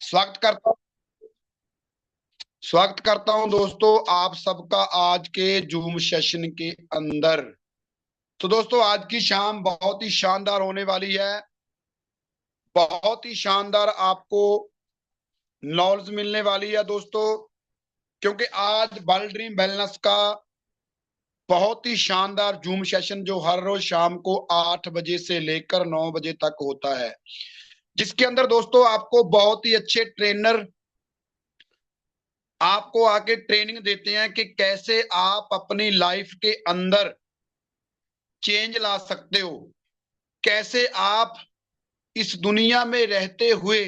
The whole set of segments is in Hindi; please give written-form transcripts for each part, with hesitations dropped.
स्वागत करता हूं स्वागत करता हूं दोस्तों, आप सबका आज के जूम सेशन के अंदर। तो दोस्तों, आज की शाम बहुत ही शानदार होने वाली है। बहुत ही शानदार आपको नॉलेज मिलने वाली है दोस्तों, क्योंकि आज वर्ल्ड ड्रीम वेलनेस का बहुत ही शानदार जूम सेशन जो हर रोज शाम को 8 बजे से लेकर 9 बजे तक होता है, जिसके अंदर दोस्तों आपको बहुत ही अच्छे ट्रेनर आपको आके ट्रेनिंग देते हैं कि कैसे आप अपनी लाइफ के अंदर चेंज ला सकते हो, कैसे आप इस दुनिया में रहते हुए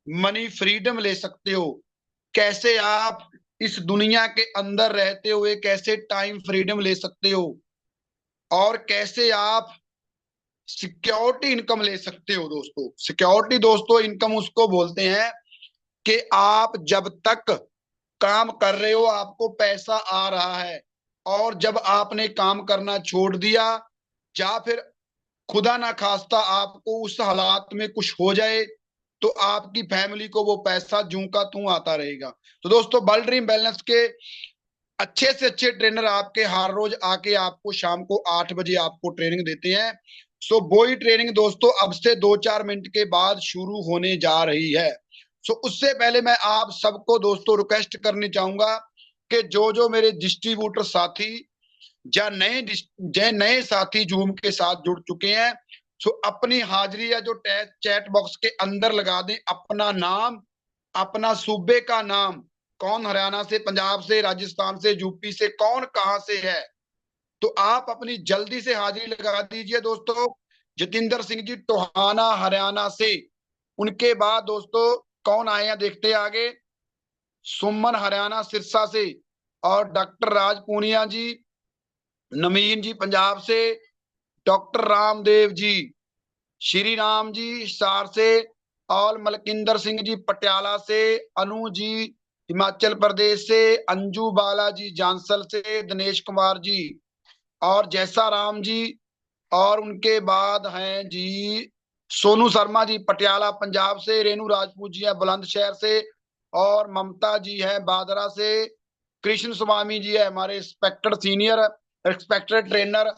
मनी फ्रीडम ले सकते हो, कैसे आप इस दुनिया के अंदर रहते हुए कैसे टाइम फ्रीडम ले सकते हो, और कैसे आप सिक्योरिटी इनकम ले सकते हो। दोस्तों, सिक्योरिटी दोस्तों इनकम उसको बोलते हैं कि आप जब तक काम कर रहे हो आपको पैसा आ रहा है, और जब आपने काम करना छोड़ दिया या फिर खुदा ना खास्ता आपको उस हालात में कुछ हो जाए, तो आपकी फैमिली को वो पैसा जूं का तू आता रहेगा। तो दोस्तों, वर्ल्ड ड्रीम बैलेंस के अच्छे से अच्छे ट्रेनर आपके हर रोज आके आपको शाम को 8 बजे आपको ट्रेनिंग देते हैं। सो वही ट्रेनिंग दोस्तों अब से 2-4 मिनट के बाद शुरू होने जा रही है। सो उससे पहले मैं आप सबको दोस्तों रिक्वेस्ट करनी चाहूंगा कि जो जो मेरे डिस्ट्रीब्यूटर साथी या नए साथी जूम के साथ जुड़ चुके हैं, सो अपनी हाजिरी है जो चैट बॉक्स के अंदर लगा दें, अपना नाम, अपना सूबे का नाम, कौन हरियाणा से, पंजाब से, राजस्थान से, यूपी से, कौन कहां से है, तो आप अपनी जल्दी से हाजिरी लगा दीजिए दोस्तों। जतिंदर सिंह जी टोहाना हरियाणा से, उनके बाद दोस्तों कौन आए हैं देखते हैं आगे। सुमन हरियाणा सिरसा से, और डॉक्टर राज पूनिया जी, नमीन जी पंजाब से, डॉक्टर रामदेव जी, श्री राम जी हिसार से, और मलकिंदर सिंह जी पटियाला से, अनु जी हिमाचल प्रदेश से, अंजू बाला जी जांसल से, दिनेश कुमार जी और जैसा राम जी, और उनके बाद हैं जी सोनू शर्मा जी पटियाला पंजाब से, रेणु राजपूत जी है बुलंदशहर से, और ममता जी है बादरा से, कृष्ण स्वामी जी है हमारे respected senior respected trainer,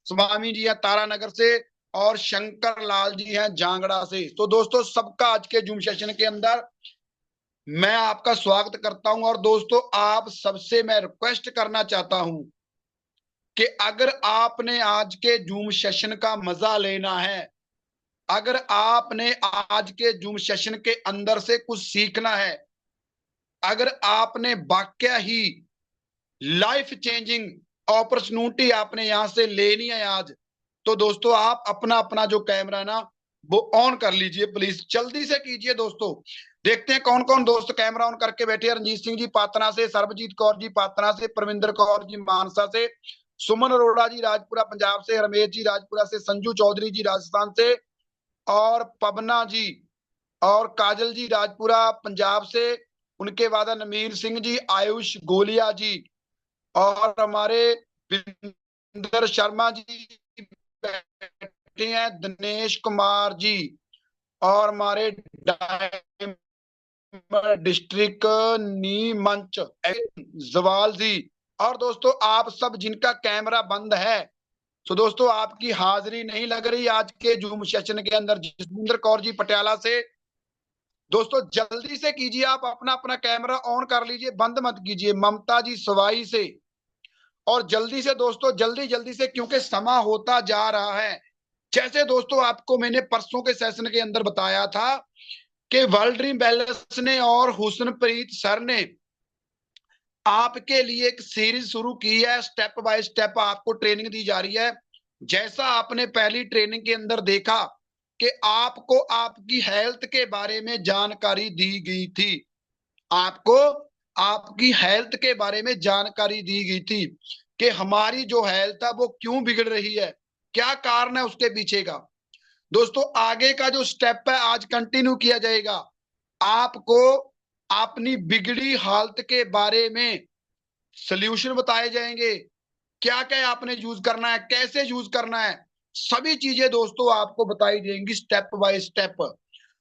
Swami ji है तारानगर से, और शंकर लाल जी हैं जांगड़ा से। तो दोस्तों, सबका आज के जूम सेशन के अंदर मैं आपका स्वागत करता हूं। और दोस्तों, आप सबसे मैं रिक्वेस्ट करना चाहता हूं कि अगर आपने आज के जूम सेशन का मजा लेना है, अगर आपने आज के जूम सेशन के अंदर से कुछ सीखना है, अगर आपने वाकया ही लाइफ चेंजिंग अपॉर्चुनिटी आपने यहां से लेनी है आज, तो दोस्तों आप अपना अपना जो कैमरा ना वो ऑन कर लीजिए, प्लीज जल्दी से कीजिए दोस्तों। देखते हैं कौन कौन दोस्त कैमरा ऑन करके बैठे हैं। रंजीत सिंह जी पातना से, सरबजीत कौर जी पातना से, परमिंदर कौर जी मानसा से, सुमन अरोड़ा जी राजपुरा पंजाब से, रमेश जी राजपुरा से, संजू चौधरी जी राजस्थान से, और पवना जी और काजल जी राजपुरा पंजाब से, उनके बाद नमीर सिंह जी, आयुष गोलिया जी, और हमारे विंदर शर्मा जी बैठे हैं, दिनेश कुमार जी, और हमारे डिस्ट्रिक्ट नीमच जवाल जी। और दोस्तों, आप सब जिनका कैमरा बंद है, तो दोस्तों आपकी हाजिरी नहीं लग रही आज के जूम सेशन के अंदर। जसविंदर कौर जी पटियाला से, दोस्तों जल्दी से कीजिए, आप अपना अपना कैमरा ऑन कर लीजिए, बंद मत कीजिए। ममता जी सवाई से, और जल्दी से दोस्तों, जल्दी जल्दी से, क्योंकि समय होता जा रहा है। जैसे दोस्तों आपको मैंने परसों के सेशन के अंदर बताया था कि वर्ल्ड ड्रीम बैलेंस ने और हुसनप्रीत सर ने आपके लिए एक सीरीज शुरू की है, स्टेप बाय स्टेप आपको ट्रेनिंग दी जा रही है। जैसा आपने पहली ट्रेनिंग के अंदर देखा कि आपको आपकी हेल्थ के बारे में जानकारी दी गई थी, आपको आपकी हेल्थ के बारे में जानकारी दी गई थी कि हमारी जो हेल्थ है वो क्यों बिगड़ रही है, क्या कारण है उसके पीछे का। दोस्तों, आगे का जो स्टेप है आज कंटिन्यू किया जाएगा। आपको अपनी बिगड़ी हालत के बारे में सोल्यूशन बताए जाएंगे, क्या क्या आपने यूज करना है, कैसे यूज करना है, सभी चीजें दोस्तों आपको बताई जाएंगी स्टेप बाय स्टेप।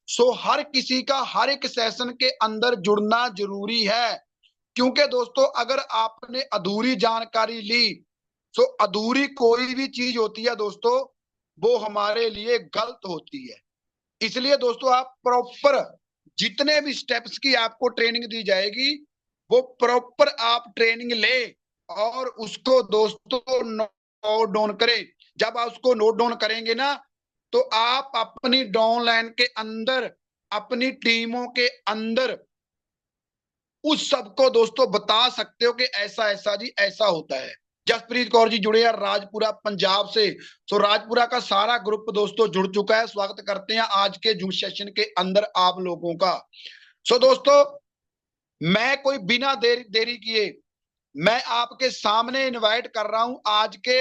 सो हर किसी का हर एक सेशन के अंदर जुड़ना जरूरी है, क्योंकि दोस्तों अगर आपने अधूरी जानकारी ली, तो अधूरी कोई भी चीज होती है दोस्तों, वो हमारे लिए गलत होती है। इसलिए दोस्तों आप प्रॉपर, जितने भी स्टेप्स की आपको ट्रेनिंग दी जाएगी, वो प्रॉपर आप ट्रेनिंग ले और उसको दोस्तों नोट डाउन करें। जब आप उसको नोट डाउन करेंगे ना, तो आप अपनी डाउन लाइन के अंदर, अपनी टीमों के अंदर उस सबको दोस्तों बता सकते हो कि ऐसा ऐसा जी ऐसा होता है। जसप्रीत कौर जी जुड़े हैं राजपुरा पंजाब से। तो राजपुरा का सारा ग्रुप दोस्तों जुड़ चुका है। स्वागत करते हैं आज के जूम सेशन के अंदर आप लोगों का। दोस्तों मैं कोई बिना देरी किए मैं आपके सामने इनवाइट कर रहा हूं आज के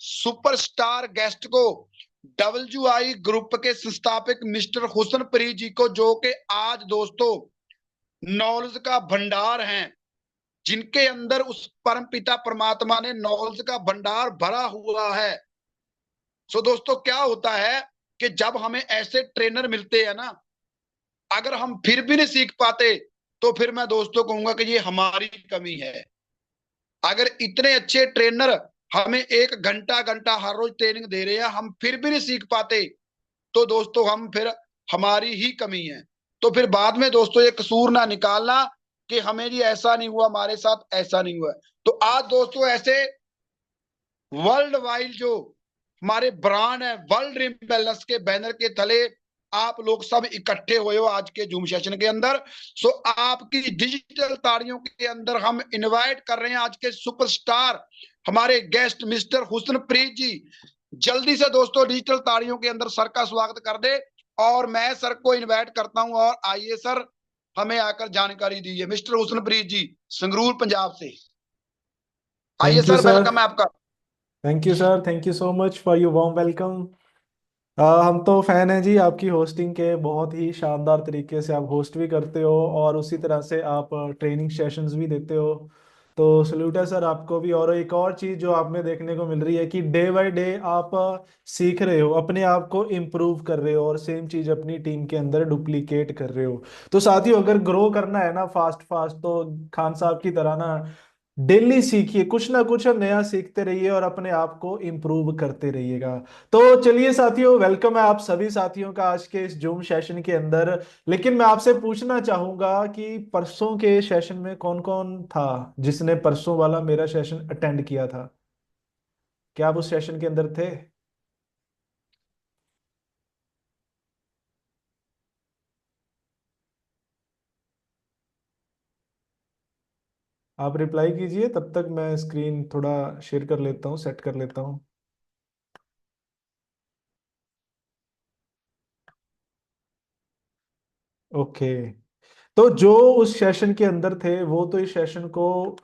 सुपरस्टार गेस्ट को, WI ग्रुप के संस्थापक मिस्टर हुसनप्रीत जी को, जो कि आज दोस्तों नॉलेज का भंडार हैं, जिनके अंदर उस परम पिता परमात्मा ने नॉलेज का भंडार भरा हुआ है। दोस्तों क्या होता है कि जब हमें ऐसे ट्रेनर मिलते हैं ना, अगर हम फिर भी नहीं सीख पाते, तो फिर मैं दोस्तों कहूंगा कि ये हमारी कमी है। अगर इतने अच्छे ट्रेनर हमें 1 घंटा घंटा हर रोज ट्रेनिंग दे रहे हैं, हम फिर भी नहीं सीख पाते, तो दोस्तों हम फिर, हमारी ही कमी है। तो फिर बाद में दोस्तों ये कसूर ना निकालना कि हमें जी ऐसा नहीं हुआ, हमारे साथ ऐसा नहीं हुआ। तो आज दोस्तों ऐसे वर्ल्ड वाइड जो हमारे ब्रांड है, वर्ल्ड ड्रीम वेलनेस के बैनर के तले आप लोग सब इकट्ठे हुए हो आज के जूम सेशन के अंदर। आपकी डिजिटल तालियों के अंदर हम इनवाइट कर रहे हैं आज के सुपरस्टार हमारे गेस्ट मिस्टर हुसनप्रीत जी। जल्दी से दोस्तों डिजिटल तालियों के अंदर सर का स्वागत कर दे, और मैं सर को इनवाइट करता हूं। और आइए सर, हमें आकर जानकारी दीजिए। मिस्टर हुसनप्रीत जी संगरूर पंजाब से, आइए thank you sir, sir. Welcome है आपका। Thank you sir, thank you so much for your warm welcome. हम तो फैन हैं जी आपकी होस्टिंग के। बहुत ही शानदार तरीके से आप होस्ट भी करते हो और उसी तरह से आप ट्रेनिंग सेशंस भी देते हो। तो सल्यूट है सर आपको भी। और एक और चीज़ जो आप में देखने को मिल रही है कि डे बाय डे आप सीख रहे हो, अपने आप को इम्प्रूव कर रहे हो और सेम चीज़ अपनी टीम के अंदर डुप्लीकेट कर रहे हो। तो साथियों, अगर ग्रो करना है ना फास्ट फास्ट, तो खान साहब की तरह ना डेली सीखिए, कुछ ना कुछ नया सीखते रहिए और अपने आप को इम्प्रूव करते रहिएगा। तो चलिए साथियों, वेलकम है आप सभी साथियों का आज के इस जूम सेशन के अंदर। लेकिन मैं आपसे पूछना चाहूंगा कि परसों के सेशन में कौन कौन था जिसने परसों वाला मेरा सेशन अटेंड किया था? क्या आप उस सेशन के अंदर थे? आप रिप्लाई कीजिए, तब तक मैं स्क्रीन थोड़ा शेयर कर लेता हूँ, सेट कर लेता हूँ। ओके। तो जो उस सेशन के अंदर थे वो तो इस सेशन को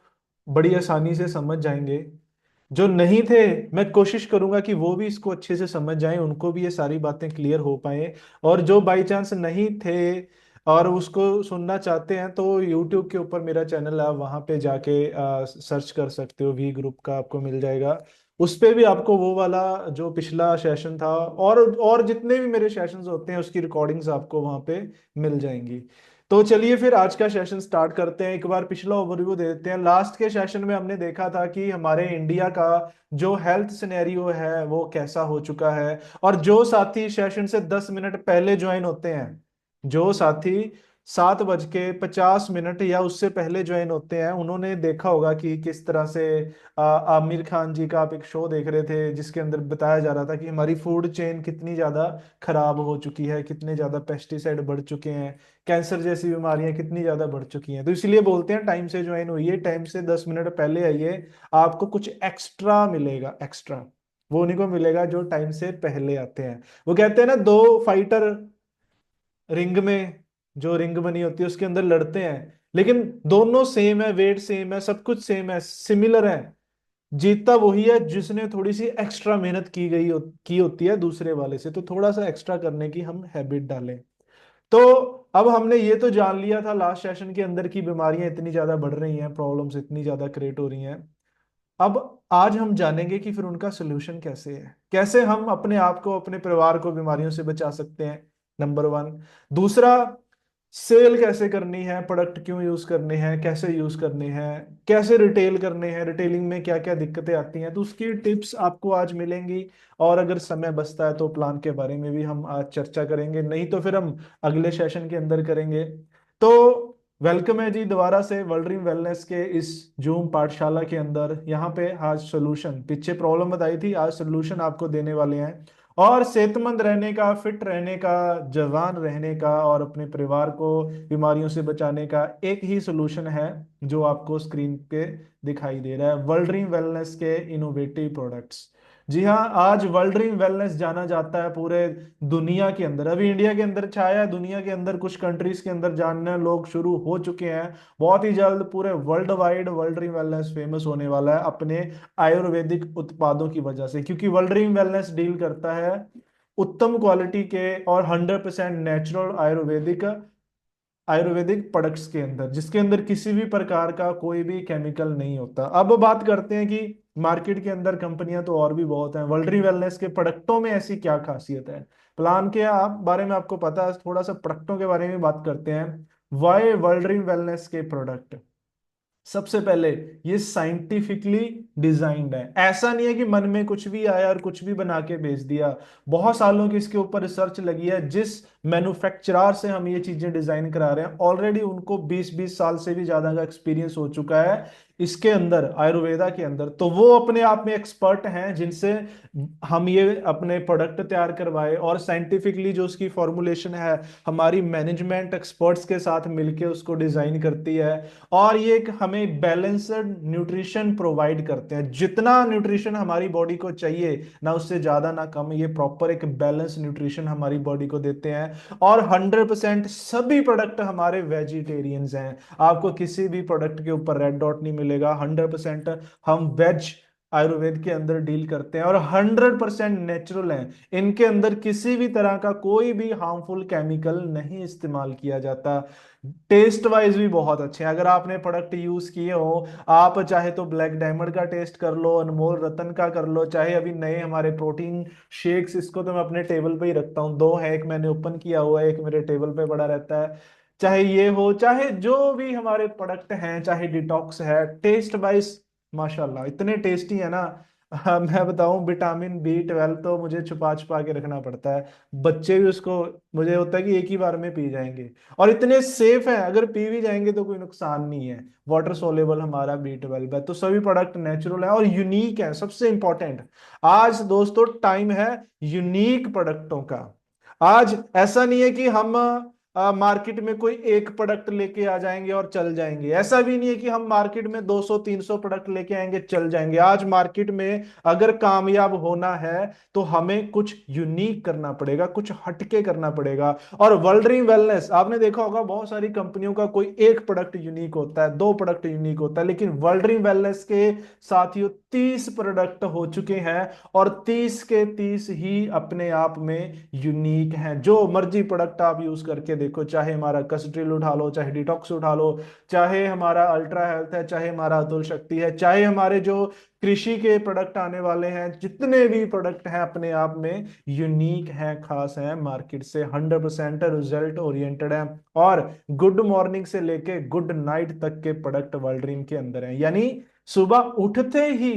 बड़ी आसानी से समझ जाएंगे। जो नहीं थे, मैं कोशिश करूंगा कि वो भी इसको अच्छे से समझ जाएं, उनको भी ये सारी बातें क्लियर हो पाए। और जो बाई चांस नहीं थे और उसको सुनना चाहते हैं, तो यूट्यूब के ऊपर मेरा चैनल है, आप वहाँ पे जाके सर्च कर सकते हो, वी ग्रुप का आपको मिल जाएगा। उस पे भी आपको वो वाला जो पिछला सेशन था और जितने भी मेरे सेशंस होते हैं उसकी रिकॉर्डिंग्स आपको वहाँ पे मिल जाएंगी। तो चलिए फिर आज का सेशन स्टार्ट करते हैं। एक बार पिछला ओवरव्यू दे देते हैं। लास्ट के सेशन में हमने देखा था कि हमारे इंडिया का जो हेल्थ सिनेरियो है वो कैसा हो चुका है। और जो साथी सेशन से 10 मिनट पहले ज्वाइन होते हैं, जो साथी 7:50 या उससे पहले ज्वाइन होते हैं, उन्होंने देखा होगा कि किस तरह से आमिर खान जी का आप एक शो देख रहे थे जिसके अंदर बताया जा रहा था कि हमारी फूड चेन कितनी ज्यादा खराब हो चुकी है, कितने ज्यादा पेस्टिसाइड बढ़ चुके हैं, कैंसर जैसी बीमारियां कितनी ज्यादा बढ़ चुकी हैं। तो इसलिए बोलते हैं टाइम से ज्वाइन होइए, टाइम से 10 मिनट पहले आइए, आपको कुछ एक्स्ट्रा मिलेगा। एक्स्ट्रा वो उन्हीं को मिलेगा जो टाइम से पहले आते हैं। वो कहते हैं ना, दो फाइटर रिंग में, जो रिंग बनी होती है उसके अंदर लड़ते हैं, लेकिन दोनों सेम है, वेट सेम है, सब कुछ सेम है, सिमिलर है। जीतता वही है जिसने थोड़ी सी एक्स्ट्रा मेहनत की होती है दूसरे वाले से। तो थोड़ा सा एक्स्ट्रा करने की हम हैबिट डालें। तो अब हमने ये तो जान लिया था लास्ट सेशन के अंदर की बीमारियां इतनी ज्यादा बढ़ रही हैं, प्रॉब्लम्स इतनी ज्यादा क्रिएट हो रही हैं। अब आज हम जानेंगे कि फिर उनका सोल्यूशन कैसे है, कैसे हम अपने आप को, अपने परिवार को बीमारियों से बचा सकते हैं। Number one. दूसरा, सेल कैसे करनी है, प्रोडक्ट क्यों यूज करने हैं, कैसे यूज करने हैं, कैसे रिटेल करने हैं, रिटेलिंग में क्या क्या दिक्कतें आती हैं, तो उसकी टिप्स आपको आज मिलेंगी। और अगर समय बचता है तो प्लान के बारे में भी हम आज चर्चा करेंगे, नहीं तो फिर हम अगले सेशन के अंदर करेंगे। तो वेलकम है जी दोबारा से वर्ल्ड ड्रीम वेलनेस के इस जूम पाठशाला के अंदर। यहाँ पे आज सोल्यूशन, पीछे प्रॉब्लम बताई थी, आज सोल्यूशन आपको देने वाले हैं। और सेहतमंद रहने का, फिट रहने का, जवान रहने का और अपने परिवार को बीमारियों से बचाने का एक ही सोल्यूशन है जो आपको स्क्रीन पे दिखाई दे रहा है, वर्ल्ड ड्रीम वेलनेस के इनोवेटिव प्रोडक्ट्स। जी हाँ, आज वर्ल्ड ड्रीम वेलनेस जाना जाता है पूरे दुनिया के अंदर। अभी इंडिया के अंदर छाया है, दुनिया के अंदर कुछ कंट्रीज के अंदर जानने लोग शुरू हो चुके हैं। बहुत ही जल्द पूरे world wide world dream wellness famous होने वाला है अपने आयुर्वेदिक उत्पादों की वजह से, क्योंकि वर्ल्ड ड्रीम वेलनेस डील करता है उत्तम क्वालिटी के और 100% नेचुरल आयुर्वेदिक आयुर्वेदिक प्रोडक्ट्स के अंदर, जिसके अंदर किसी भी प्रकार का कोई भी केमिकल नहीं होता। अब बात करते हैं कि मार्केट के अंदर कंपनियां तो और भी बहुत हैं, वर्ल्ड ड्रीम वेलनेस के प्रोडक्टों में ऐसी क्या खासियत है, प्लान के आप बारे में आपको पता है, थोड़ा सा प्रोडक्टों के बारे में बात करते हैं। वाई वर्ल्ड ड्रीम वेलनेस के प्रोडक्ट, सबसे पहले ये साइंटिफिकली डिजाइंड है। ऐसा नहीं है कि मन में कुछ भी आया और कुछ भी बना के बेच दिया। बहुत सालों की इसके ऊपर रिसर्च लगी है। जिस मैन्युफैक्चरर से हम ये चीजें डिजाइन करा रहे हैं, ऑलरेडी उनको 20-20 साल से भी ज्यादा का एक्सपीरियंस हो चुका है इसके अंदर, आयुर्वेदा के अंदर। तो वो अपने आप में एक्सपर्ट हैं जिनसे हम ये अपने प्रोडक्ट तैयार करवाए, और साइंटिफिकली जो उसकी फॉर्मुलेशन है हमारी मैनेजमेंट एक्सपर्ट्स के साथ मिलके उसको डिजाइन करती है। और ये एक हमें बैलेंस्ड न्यूट्रिशन प्रोवाइड करते हैं, जितना न्यूट्रिशन हमारी बॉडी को चाहिए, ना उससे ज्यादा ना कम, ये प्रॉपर एक बैलेंस न्यूट्रिशन हमारी बॉडी को देते हैं। और 100% सभी प्रोडक्ट हमारे वेजिटेरियंस हैं। आपको किसी भी प्रोडक्ट के ऊपर रेड डॉट नहीं मिलेगा। 100% हम वेज आयुर्वेद के अंदर डील करते हैं और 100% नेचुरल हैं। इनके अंदर किसी भी तरह का कोई भी हार्मफुल केमिकल नहीं इस्तेमाल किया जाता। टेस्ट वाइज भी बहुत अच्छे हैं। अगर आपने प्रोडक्ट यूज किए हो, आप चाहे तो ब्लैक डायमंड का टेस्ट कर लो, अनमोल रतन का कर लो, चाहे अभी नए हमारे प्रोटीन शेक्स, इसको तो मैं अपने टेबल पे ही रखता हूँ, दो है, एक मैंने ओपन किया हुआ है, एक मेरे टेबल पे पड़ा रहता है। चाहे ये हो, चाहे जो भी हमारे प्रोडक्ट हैं, चाहे डिटॉक्स है, टेस्ट वाइज माशाल्लाह इतने टेस्टी है ना। मैं बताऊं, विटामिन B12 तो मुझे छुपा छुपा के रखना पड़ता है। बच्चे भी उसको, मुझे होता है कि एक ही बार में पी जाएंगे। और इतने सेफ हैं, अगर पी भी जाएंगे तो कोई नुकसान नहीं है। वाटर सोलेबल हमारा B12 है। तो सभी प्रोडक्ट नेचुरल है और यूनिक है, सबसे इंपॉर्टेंट। आज दोस्तों टाइम है यूनिक प्रोडक्टों का। आज ऐसा नहीं है कि हम मार्केट में कोई एक प्रोडक्ट लेके आ जाएंगे और चल जाएंगे। ऐसा भी नहीं है कि हम मार्केट में 200-300 प्रोडक्ट लेके आएंगे चल जाएंगे। आज मार्केट में अगर कामयाब होना है तो हमें कुछ यूनिक करना पड़ेगा, कुछ हटके करना पड़ेगा। और वर्ल्ड ड्रीम वेलनेस, आपने देखा होगा बहुत सारी कंपनियों का कोई एक प्रोडक्ट यूनिक होता है, दो प्रोडक्ट यूनिक होता है, लेकिन वर्ल्ड ड्रीम वेलनेस के साथियों 30 प्रोडक्ट हो चुके हैं और 30 के 30 ही अपने आप में यूनिक हैं। जो मर्जी प्रोडक्ट आप यूज करके देखो, चाहे हमारा कस्ट्रिल उठा लो, चाहे डिटॉक्स उठा लो, चाहे हमारा अल्ट्रा हेल्थ है, चाहे हमारा अतुल शक्ति है, चाहे हमारे जो कृषि के प्रोडक्ट आने वाले हैं, जितने भी प्रोडक्ट हैं अपने आप में यूनिक हैं, खास हैं, मार्केट से 100% रिजल्ट ओरिएंटेड है। और गुड मॉर्निंग से लेके गुड नाइट तक के प्रोडक्ट वर्ल्ड ड्रीम के अंदर हैं। यानी सुबह उठते ही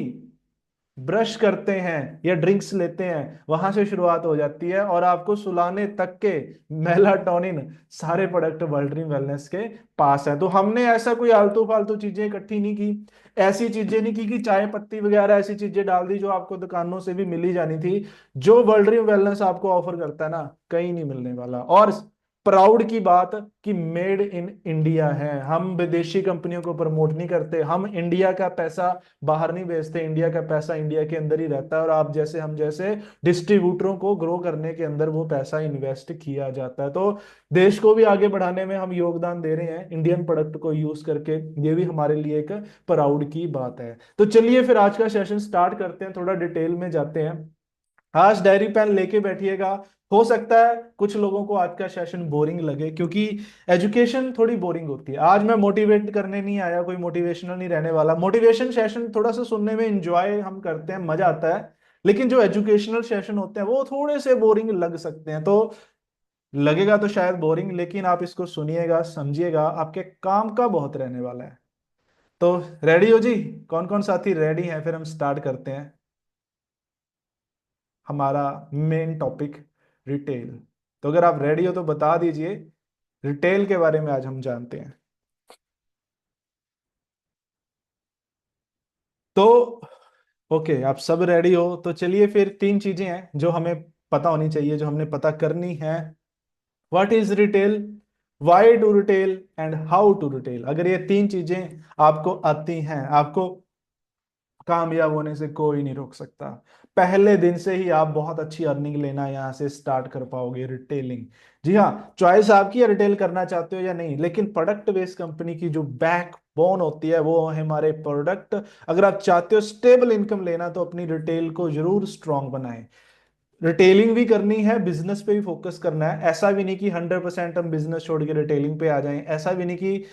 ब्रश करते हैं या ड्रिंक्स लेते हैं, वहां से शुरुआत हो जाती है, और आपको सुलाने तक के मेलाटोनिन सारे प्रोडक्ट वर्ल्ड ड्रीम वेलनेस के पास है। तो हमने ऐसा कोई आलतू फालतू चीजें इकट्ठी नहीं की, ऐसी चीजें नहीं की कि चाय पत्ती वगैरह ऐसी चीजें डाल दी जो आपको दुकानों से भी मिली जानी थी। जो वर्ल्ड ड्रीम वेलनेस आपको ऑफर करता है ना, कहीं नहीं मिलने वाला। और प्राउड की बात कि मेड इन इंडिया है। हम विदेशी कंपनियों को प्रमोट नहीं करते, हम इंडिया का पैसा बाहर नहीं भेजते, इंडिया का पैसा इंडिया के अंदर ही रहता है। और आप जैसे, हम जैसे डिस्ट्रीब्यूटरों को ग्रो करने के अंदर वो पैसा इन्वेस्ट किया जाता है। तो देश को भी आगे बढ़ाने में हम योगदान दे रहे हैं इंडियन प्रोडक्ट को यूज करके। ये भी हमारे लिए एक प्राउड की बात है। तो चलिए फिर आज का सेशन स्टार्ट करते हैं, थोड़ा डिटेल में जाते हैं। आज डायरी पेन लेके बैठिएगा। हो सकता है कुछ लोगों को आज का सेशन बोरिंग लगे, क्योंकि एजुकेशन थोड़ी बोरिंग होती है। आज मैं मोटिवेट करने नहीं आया, कोई मोटिवेशनल नहीं रहने वाला। मोटिवेशन सेशन थोड़ा सा सुनने में इंजॉय हम करते हैं, मजा आता है, लेकिन जो एजुकेशनल सेशन होते हैं वो थोड़े से बोरिंग लग सकते हैं। तो लगेगा तो शायद बोरिंग, लेकिन आप इसको सुनिएगा, समझिएगा, आपके काम का बहुत रहने वाला है। तो रेडी हो जी? कौन कौन साथी रेडी हैं? फिर हम स्टार्ट करते हैं हमारा मेन टॉपिक, रिटेल। तो अगर आप रेडी हो तो बता दीजिए, रिटेल के बारे में आज हम जानते हैं। तो ओके, आप सब रेडी हो तो चलिए, फिर तीन चीजें हैं जो हमें पता होनी चाहिए, जो हमने पता करनी है। What is retail, why to retail, and how to retail. अगर ये तीन चीजें आपको आती हैं, आपको कामयाब होने से कोई नहीं रोक सकता। पहले दिन से ही आप बहुत अच्छी अर्निंग लेना यहाँ से स्टार्ट कर पाओगे, रिटेलिंग। जी हाँ, चॉइस आपकी है, रिटेल करना चाहते हो या नहीं, लेकिन प्रोडक्ट बेस्ड कंपनी की जो बैकबोन होती है वो है हमारे प्रोडक्ट। अगर आप चाहते हो स्टेबल इनकम लेना तो अपनी रिटेल को जरूर स्ट्रांग बनाएं। रिटेलिंग भी करनी है, बिजनेस पे भी फोकस करना है। ऐसा भी नहीं कि 100% हम बिजनेस छोड़ के रिटेलिंग पे आ जाएं, ऐसा भी नहीं कि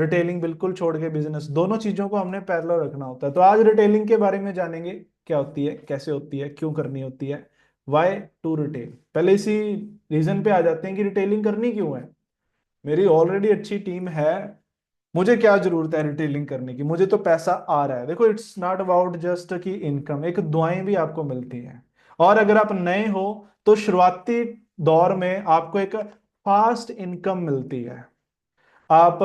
रिटेलिंग बिल्कुल छोड़ के बिजनेस। दोनों चीजों को हमने पैरेलल रखना होता है। तो आज रिटेलिंग के बारे में जानेंगे, क्या होती है, कैसे होती है, क्यों करनी होती है, वाई टू रिटेल। पहले इसी रीजन पे आ जाते हैं कि रिटेलिंग करनी क्यों है। मेरी ऑलरेडी अच्छी टीम है, मुझे क्या जरूरत है रिटेलिंग करने की, मुझे तो पैसा आ रहा है। देखो, इट्स नॉट अबाउट जस्ट की इनकम, एक दुआएं भी आपको मिलती हैं। और अगर आप नए हो तो शुरुआती दौर में आपको एक फास्ट इनकम मिलती है। आप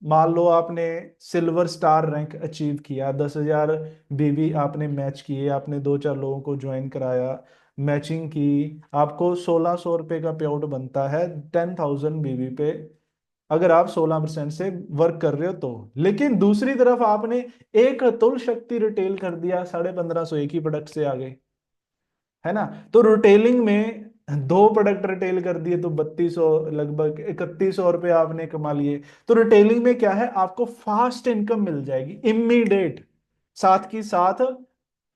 मान लो आपने सिल्वर स्टार रैंक अचीव किया, 10,000 बीवी आपने मैच किए, आपने दो चार लोगों को ज्वाइन कराया, मैचिंग की, आपको 1,600 रुपये का पे आउट बनता है 10,000 बीवी पे, अगर आप 16% से वर्क कर रहे हो तो। लेकिन दूसरी तरफ आपने एक अतुल शक्ति रिटेल कर दिया, 1550 एक ही प्रोडक्ट से आ गए, है ना। तो रिटेलिंग में दो प्रोडक्ट रिटेल कर दिए तो 3200, लगभग 3100 रुपये आपने कमा लिए। तो रिटेलिंग में क्या है, आपको फास्ट इनकम मिल जाएगी, इमीडिएट, साथ की साथ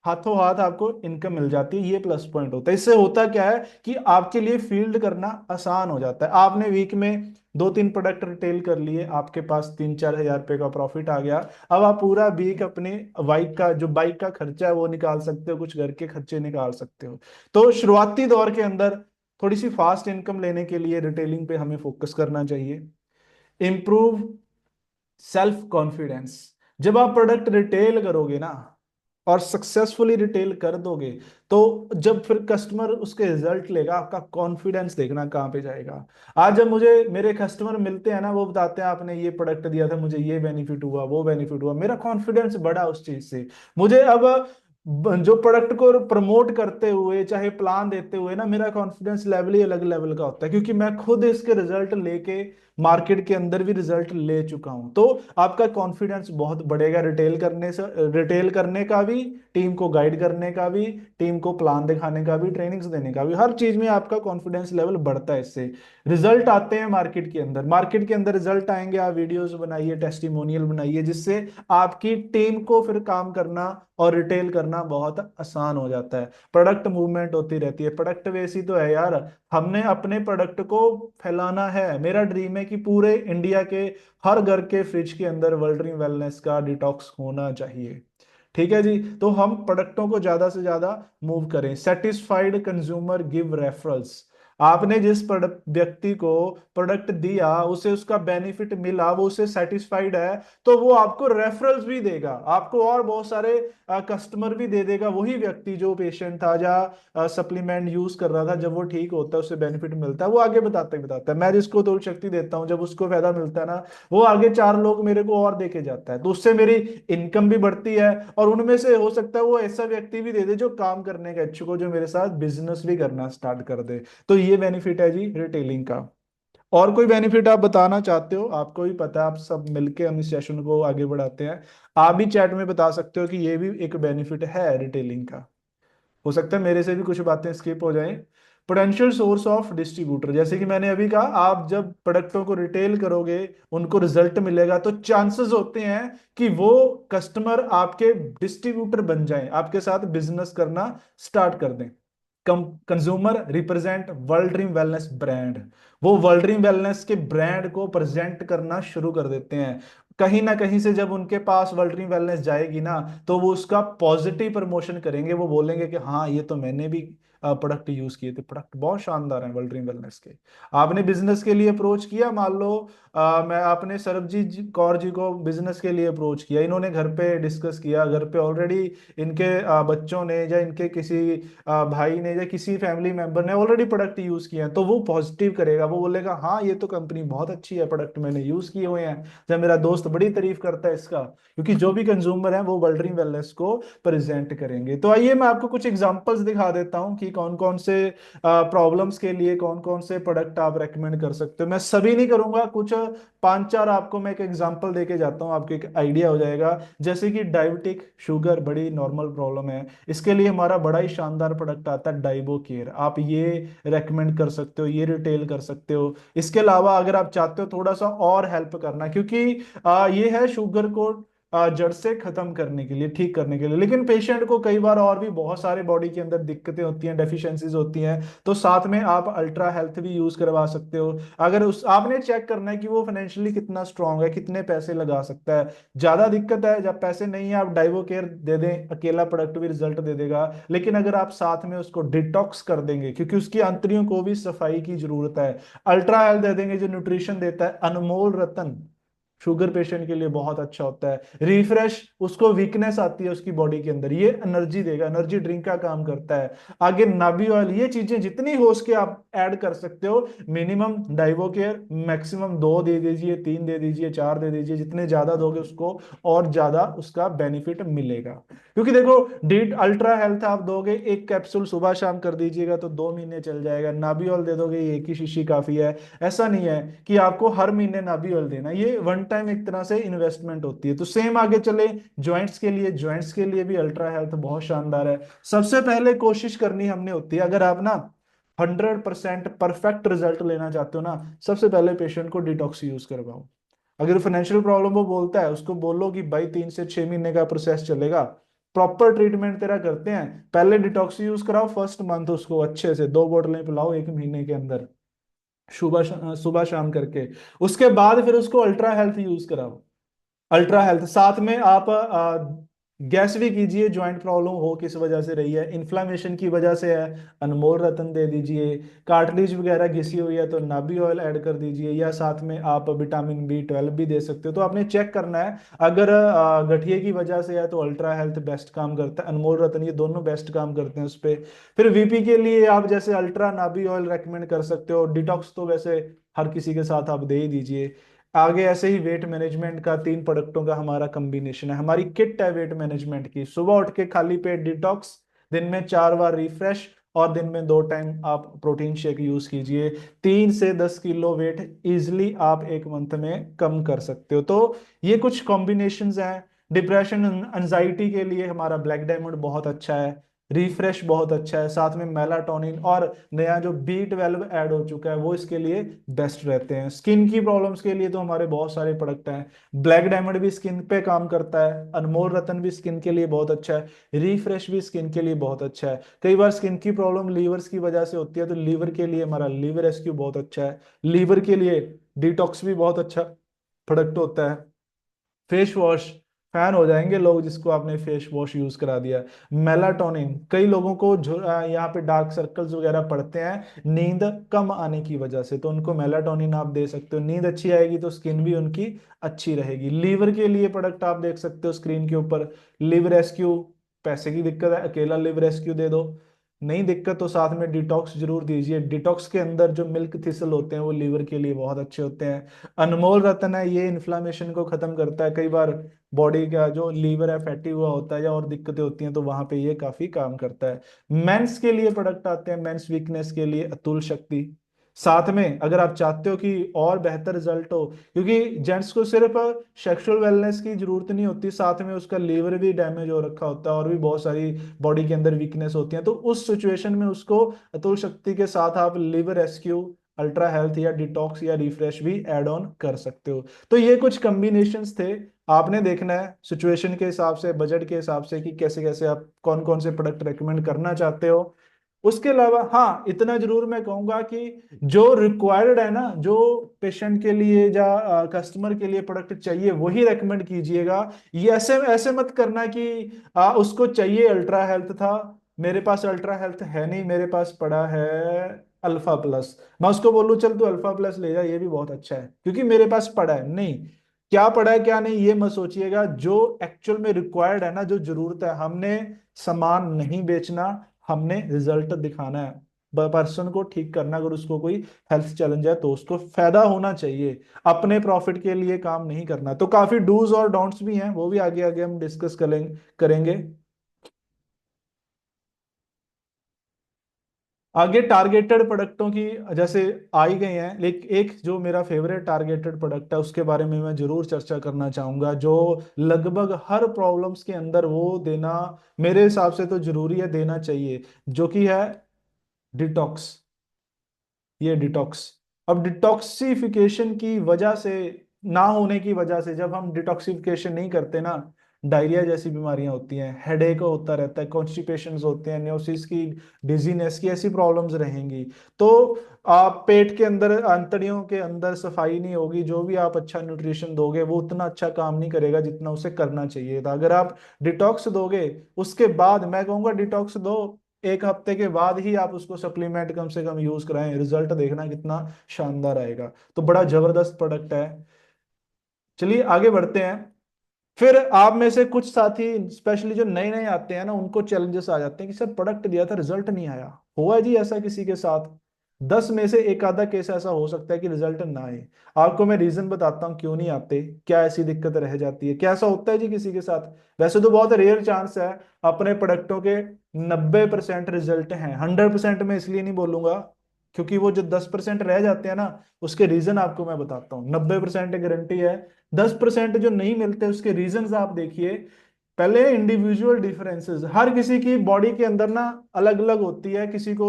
हाथों हाथ आपको इनकम मिल जाती है। ये प्लस पॉइंट होता है। इससे होता क्या है कि आपके लिए फील्ड करना आसान हो जाता है। आपने वीक में दो तीन प्रोडक्ट रिटेल कर लिए, आपके पास 3-4 हजार रुपए का प्रॉफिट आ गया। अब आप पूरा वीक अपने बाइक का खर्चा है वो निकाल सकते हो, कुछ घर के खर्चे निकाल सकते हो। तो शुरुआती दौर के अंदर थोड़ी सी फास्ट इनकम लेने के लिए रिटेलिंग पे हमें फोकस करना चाहिए। Improve self confidence. जब आप प्रोडक्ट रिटेल करोगे ना और सक्सेसफुली रिटेल कर दोगे, तो जब फिर कस्टमर उसके रिजल्ट लेगा, आपका कॉन्फिडेंस देखना कहाँ पे जाएगा। आज जब मुझे मेरे कस्टमर मिलते हैं ना, वो बताते हैं आपने ये प्रोडक्ट दिया था, मुझे ये बेनिफिट हुआ, वो बेनिफिट हुआ, मेरा कॉन्फिडेंस बढ़ा उस चीज से। मुझे अब जो प्रोडक्ट को प्रमोट करते हुए, चाहे प्लान देते हुए ना, मेरा कॉन्फिडेंस लेवल ही अलग लेवल का होता है, क्योंकि मैं खुद इसके रिजल्ट लेके मार्केट के अंदर भी रिजल्ट ले चुका हूं। तो आपका कॉन्फिडेंस बहुत बढ़ेगा रिटेल करने से, रिटेल करने का भी, टीम को गाइड करने का भी, टीम को प्लान दिखाने का भी, ट्रेनिंग्स देने का भी, हर चीज में आपका कॉन्फिडेंस लेवल बढ़ता है इससे। रिजल्ट आते हैं मार्केट के अंदर, मार्केट के अंदर रिजल्ट आएंगे, आप वीडियोस बनाइए, टेस्टिमोनियल बनाइए, जिससे आपकी टीम को फिर काम करना और रिटेल करना बहुत आसान हो जाता है। प्रोडक्ट मूवमेंट होती रहती है, प्रोडक्ट वैसी तो है यार, हमने अपने प्रोडक्ट को फैलाना है। मेरा ड्रीम है कि पूरे इंडिया के हर घर के फ्रिज के अंदर वर्ल्ड ड्रीम वेलनेस का डिटॉक्स होना चाहिए। ठीक है जी। तो हम प्रोडक्टों को ज्यादा से ज्यादा मूव करें। Satisfied consumer give referrals. आपने जिस व्यक्ति को प्रोडक्ट दिया, उसे उसका बेनिफिट मिला, वो उससे सेटिस्फाइड है, तो वो आपको रेफरल्स भी देगा, आपको और बहुत सारे कस्टमर भी दे देगा। वही व्यक्ति जो पेशेंट था या सप्लीमेंट यूज कर रहा था, जब वो ठीक होता है, उससे बेनिफिट मिलता है, वो आगे बताता ही बताता है। मैं जिसको तोड़ शक्ति देता हूँ, जब उसको फायदा मिलता है ना, वो आगे चार लोग मेरे को और देके जाता है, तो उससे मेरी इनकम भी बढ़ती है। और उनमें से हो सकता है वो ऐसा व्यक्ति भी दे दे जो काम करने का इच्छुक हो, जो मेरे साथ बिजनेस भी करना स्टार्ट कर दे। तो ये बेनिफिट है जी रिटेलिंग का। और कोई बेनिफिट आप बताना चाहते हो? आपको भी पता है, आप सब मिलके हम इस सेशन को आगे बढ़ाते हैं। आप भी चैट में बता सकते हो कि ये भी एक बेनिफिट है रिटेलिंग का। हो सकता है मेरे से भी कुछ बातें स्किप हो जाएं। पोटेंशियल सोर्स ऑफ डिस्ट्रीब्यूटर, जैसे कि मैंने अभी कहा, आप जब प्रोडक्टों को रिटेल करोगे, उनको रिजल्ट मिलेगा, तो चांसेस होते हैं कि वो कस्टमर आपके डिस्ट्रीब्यूटर बन जाएं, आपके साथ बिजनेस करना स्टार्ट कर दें। Consumer represent world dream wellness brand. वो वर्ल्ड ड्रीम वेलनेस के ब्रांड को प्रेजेंट करना शुरू कर देते हैं। कहीं ना कहीं से जब उनके पास वर्ल्ड ड्रीम वेलनेस जाएगी ना, तो वो उसका पॉजिटिव प्रमोशन करेंगे। वो बोलेंगे कि हाँ, ये तो मैंने भी प्रोडक्ट यूज किए थे। प्रोडक्ट बहुत शानदार है वर्ल्ड ड्रीम वेलनेस के। आपने बिजनेस के लिए अप्रोच किया, मान लो मैं आपने सरबजीत कौर जी को बिजनेस के लिए अप्रोच किया, इन्होंने घर पे डिस्कस किया, घर पे ऑलरेडी इनके बच्चों ने या इनके किसी भाई ने या किसी फैमिली मेंबर ने ऑलरेडी प्रोडक्ट यूज किए हैं, तो वो पॉजिटिव करेगा, वो बोलेगा हाँ ये तो कंपनी बहुत अच्छी है, प्रोडक्ट मैंने यूज किए हुए हैं, जब मेरा दोस्त बड़ी तारीफ करता है इसका। क्योंकि जो भी कंज्यूमर है वो वर्ल्ड ड्रीम वेलनेस को प्रेजेंट करेंगे। तो आइए मैं आपको कुछ एग्जांपल्स दिखा देता हूं कि कौन कौन से प्रॉब्लम्स के लिए कौन कौन से प्रोडक्ट आप रेकमेंड कर सकते हो। मैं सभी नहीं करूंगा, कुछ पांच चार आपको मैं एक एग्जांपल देके जाता हूं, आपको एक आइडिया हो जाएगा। जैसे कि डायबिटिक शुगर बड़ी नॉर्मल प्रॉब्लम है, इसके लिए हमारा बड़ा ही शानदार प्रोडक्ट आता है डाइबो केयर, आप ये रेकमेंड कर सकते हो, ये रिटेल कर सकते हो। इसके अलावा अगर आप चाहते हो थोड़ा सा और हेल्प करना, क्योंकि ये है शुगर को जड़ से खत्म करने के लिए, ठीक करने के लिए, लेकिन पेशेंट को कई बार और भी बहुत सारे बॉडी के अंदर दिक्कतें होती हैं, डेफिशिएंसीज होती हैं, तो साथ में आप अल्ट्रा हेल्थ भी यूज करवा सकते हो। अगर उस आपने चेक करना है कि वो फाइनेंशियली कितना स्ट्रांग है, कितने पैसे लगा सकता है। ज्यादा दिक्कत है, जब पैसे नहीं है आप डाइवो केयर दे दें, अकेला प्रोडक्ट भी रिजल्ट दे देगा, लेकिन अगर आप साथ में उसको डिटॉक्स कर देंगे, क्योंकि उसकी आंतड़ियों को भी सफाई की जरूरत है, अल्ट्रा हेल्थ दे देंगे जो न्यूट्रिशन देता है, अनमोल रतन शुगर पेशेंट के लिए बहुत अच्छा होता है, रिफ्रेश उसको वीकनेस आती है उसकी बॉडी के अंदर, ये एनर्जी देगा, एनर्जी ड्रिंक का काम करता है। आगे नाबी ऑयल, ये चीजें जितनी हो सके आप ऐड कर सकते हो। मिनिमम डाइवो केयर मैक्सिमम 2 दे दीजिए, 3 दे दीजिए, 4 दे दीजिए, जितने ज्यादा दोगे उसको और ज्यादा उसका बेनिफिट मिलेगा। क्योंकि देखो डीट अल्ट्रा हेल्थ आप दोगे, एक कैप्सूल सुबह शाम कर दीजिएगा तो 2 महीने चल जाएगा, नाबी ऑयल दे दोगे एक ही शीशी काफी है। ऐसा नहीं है कि आपको हर महीने नाभि ऑयल देना, ये वन टाइम एक तरह से इन्वेस्टमेंट होती है। तो सेम आगे चले जॉइंट्स के लिए, जॉइंट्स के लिए भी अल्ट्रा हेल्थ बहुत शानदार है। सबसे पहले कोशिश करनी हमने होती है, अगर आप ना 100% परफेक्ट रिजल्ट लेना चाहते हो ना, सबसे पहले पेशेंट को डिटॉक्स यूज करवाओ। अगर फाइनेंशियल प्रॉब्लम वो बोलता है, उसको बोलो कि भाई 3 से 6 महीने का प्रोसेस चलेगा, प्रॉपर ट्रीटमेंट तेरा करते हैं, पहले डिटॉक्स यूज कराओ, फर्स्ट मंथ उसको अच्छे से 2 बोतलें पिलाओ 1 महीने के अंदर, सुबह शाम करके। उसके बाद फिर उसको अल्ट्रा हेल्थ यूज कराओ। अल्ट्रा हेल्थ साथ में आप गैस भी कीजिए, ज्वाइंट प्रॉब्लम हो किस वजह से रही है, इन्फ्लामेशन की वजह से है, अनमोल रतन दे दीजिए। कार्टिलेज वगैरह घिसी हुई है तो नाभि ऑयल ऐड कर दीजिए, या साथ में आप विटामिन B12 भी दे सकते हो। तो आपने चेक करना है, अगर गठिए की वजह से है तो अल्ट्रा हेल्थ बेस्ट काम करता है, अनमोल रतन, ये दोनों बेस्ट काम करते हैं उस पर। फिर वीपी के लिए आप जैसे अल्ट्रा नाभि ऑयल रेकमेंड कर सकते हो, डिटॉक्स तो वैसे हर किसी के साथ आप दे ही दीजिए। आगे ऐसे ही वेट मैनेजमेंट का 3 प्रोडक्टों का हमारा कॉम्बिनेशन है, हमारी किट है वेट मैनेजमेंट की। सुबह उठ के खाली पेट डिटॉक्स, दिन में 4 बार रिफ्रेश, और दिन में 2 टाइम आप प्रोटीन शेक यूज कीजिए। 3 से 10 किलो वेट इजिली आप एक मंथ में कम कर सकते हो। तो ये कुछ कॉम्बिनेशंस हैं। डिप्रेशन एंजाइटी के लिए हमारा ब्लैक डायमंड बहुत अच्छा है, रिफ्रेश बहुत अच्छा है, साथ में मेलाटोनिन और नया जो B12 ऐड हो चुका है वो इसके लिए बेस्ट रहते हैं। स्किन की प्रॉब्लम्स के लिए तो हमारे बहुत सारे प्रोडक्ट हैं, ब्लैक डायमंड भी स्किन पे काम करता है, अनमोल रतन भी स्किन के लिए बहुत अच्छा है, रिफ्रेश भी स्किन के लिए बहुत अच्छा है। कई बार स्किन की प्रॉब्लम लीवर्स की वजह से होती है, तो लीवर के लिए हमारा लीवर रेस्क्यू बहुत अच्छा है। लीवर के लिए डिटॉक्स भी बहुत अच्छा प्रोडक्ट होता है। फेस वॉश, फैन हो जाएंगे लोग जिसको आपने फेस वॉश यूज करा दिया। मेलाटोनिन, कई लोगों को यहाँ पे डार्क सर्कल्स वगैरह पड़ते हैं नींद कम आने की वजह से, तो उनको मेलाटोनिन आप दे सकते हो, नींद अच्छी आएगी तो स्किन भी उनकी अच्छी रहेगी। लीवर के लिए प्रोडक्ट आप देख सकते हो स्क्रीन के ऊपर, लिवर रेस्क्यू, पैसे की दिक्कत है अकेला लिवर रेस्क्यू दे दो, नहीं दिक्कत तो साथ में डिटॉक्स जरूर दीजिए। डिटॉक्स के अंदर जो मिल्क थिसल होते हैं वो लीवर के लिए बहुत अच्छे होते हैं। अनमोल रतन है, ये इन्फ्लामेशन को खत्म करता है, कई बार बॉडी का जो लीवर है फैटी हुआ होता है या और दिक्कतें होती हैं तो वहां पे ये काफी काम करता है। मेंस के लिए प्रोडक्ट आते हैं, मेंस वीकनेस के लिए अतुल शक्ति। साथ में अगर आप चाहते हो कि और बेहतर रिजल्ट हो, क्योंकि जेंट्स को सिर्फ सेक्सुअल वेलनेस की जरूरत नहीं होती, साथ में उसका लीवर भी डैमेज हो रखा होता है और भी बहुत सारी बॉडी के अंदर वीकनेस होती है, तो उस सिचुएशन में उसको अतुल शक्ति के साथ आप लिवर रेस्क्यू, अल्ट्रा हेल्थ या डिटॉक्स या रिफ्रेश भी ऐड ऑन कर सकते हो। तो ये कुछ कॉम्बिनेशंस थे, आपने देखना है सिचुएशन के हिसाब से, बजट के हिसाब से कि कैसे कैसे आप कौन कौन से प्रोडक्ट रेकमेंड करना चाहते हो। उसके अलावा हाँ इतना जरूर मैं कहूंगा कि जो रिक्वायर्ड है ना, जो पेशेंट के लिए या कस्टमर के लिए प्रोडक्ट चाहिए वही रेकमेंड कीजिएगा। ये ऐसे ऐसे मत करना कि उसको चाहिए अल्ट्रा हेल्थ था, मेरे पास अल्ट्रा हेल्थ है नहीं, मेरे पास पड़ा है अल्फा प्लस। मैं उसको बोलूं चल तू अल्फा प्लस ले जा, ये भी बहुत अच्छा है क्योंकि मेरे पास पड़ा है। नहीं, क्या पड़ा है क्या नहीं ये मत सोचिएगा, जो एक्चुअल में रिक्वायर्ड है ना, जो जरूरत है, हमने सामान नहीं बेचना, हमने रिजल्ट दिखाना है। पर्सन को ठीक करना, अगर उसको कोई हेल्थ चैलेंज है तो उसको फायदा होना चाहिए, अपने प्रॉफिट के लिए काम नहीं करना। तो काफी डूज और डोंट्स भी हैं, वो भी आगे आगे हम डिस्कस करेंगे। आगे टारगेटेड प्रोडक्टों की जैसे आई गई हैं, लेकिन एक जो मेरा फेवरेट टारगेटेड प्रोडक्ट है उसके बारे में मैं जरूर चर्चा करना चाहूंगा, जो लगभग हर प्रॉब्लम्स के अंदर वो देना मेरे हिसाब से तो जरूरी है, देना चाहिए, जो कि है डिटॉक्स। ये डिटॉक्स, अब डिटॉक्सिफिकेशन की वजह से, ना होने की वजह से, जब हम डिटॉक्सिफिकेशन नहीं करते ना, डायरिया जैसी बीमारियां होती हैं, हेडेक होता रहता है, कॉन्स्टिपेशंस होते हैं, न्योसिस की, डिजीनेस की, ऐसी प्रॉब्लम्स रहेंगी। तो आप पेट के अंदर, आंतड़ियों के अंदर सफाई नहीं होगी, जो भी आप अच्छा न्यूट्रिशन दोगे वो उतना अच्छा काम नहीं करेगा जितना उसे करना चाहिए था। अगर आप डिटॉक्स दोगे, उसके बाद मैं कहूंगा डिटॉक्स दो, एक हफ्ते के बाद ही आप उसको सप्लीमेंट कम से कम यूज कराएं, रिजल्ट देखना कितना शानदार आएगा। तो बड़ा जबरदस्त प्रोडक्ट है। चलिए आगे बढ़ते हैं। फिर आप में से कुछ साथी, स्पेशली जो नए नए आते हैं ना, उनको चैलेंजेस आ जाते हैं कि सर प्रोडक्ट दिया था रिजल्ट नहीं आया। हुआ है जी ऐसा किसी के साथ? 10 में से एक आधा केस ऐसा हो सकता है कि रिजल्ट ना आए। आपको मैं रीजन बताता हूँ क्यों नहीं आते, क्या ऐसी दिक्कत रह जाती है, क्या ऐसा होता है जी किसी के साथ? वैसे तो बहुत रेयर चांस है, अपने प्रोडक्टों के 90% रिजल्ट हैं। 100% में इसलिए नहीं बोलूंगा क्योंकि वो जो 10% रह जाते हैं ना, उसके रीजन आपको मैं बताता हूँ। 90% गारंटी है, 10% जो नहीं मिलते उसके रीजंस आप देखिए। पहले इंडिविजुअल डिफरेंसेस, हर किसी की बॉडी के अंदर ना अलग अलग होती है, किसी को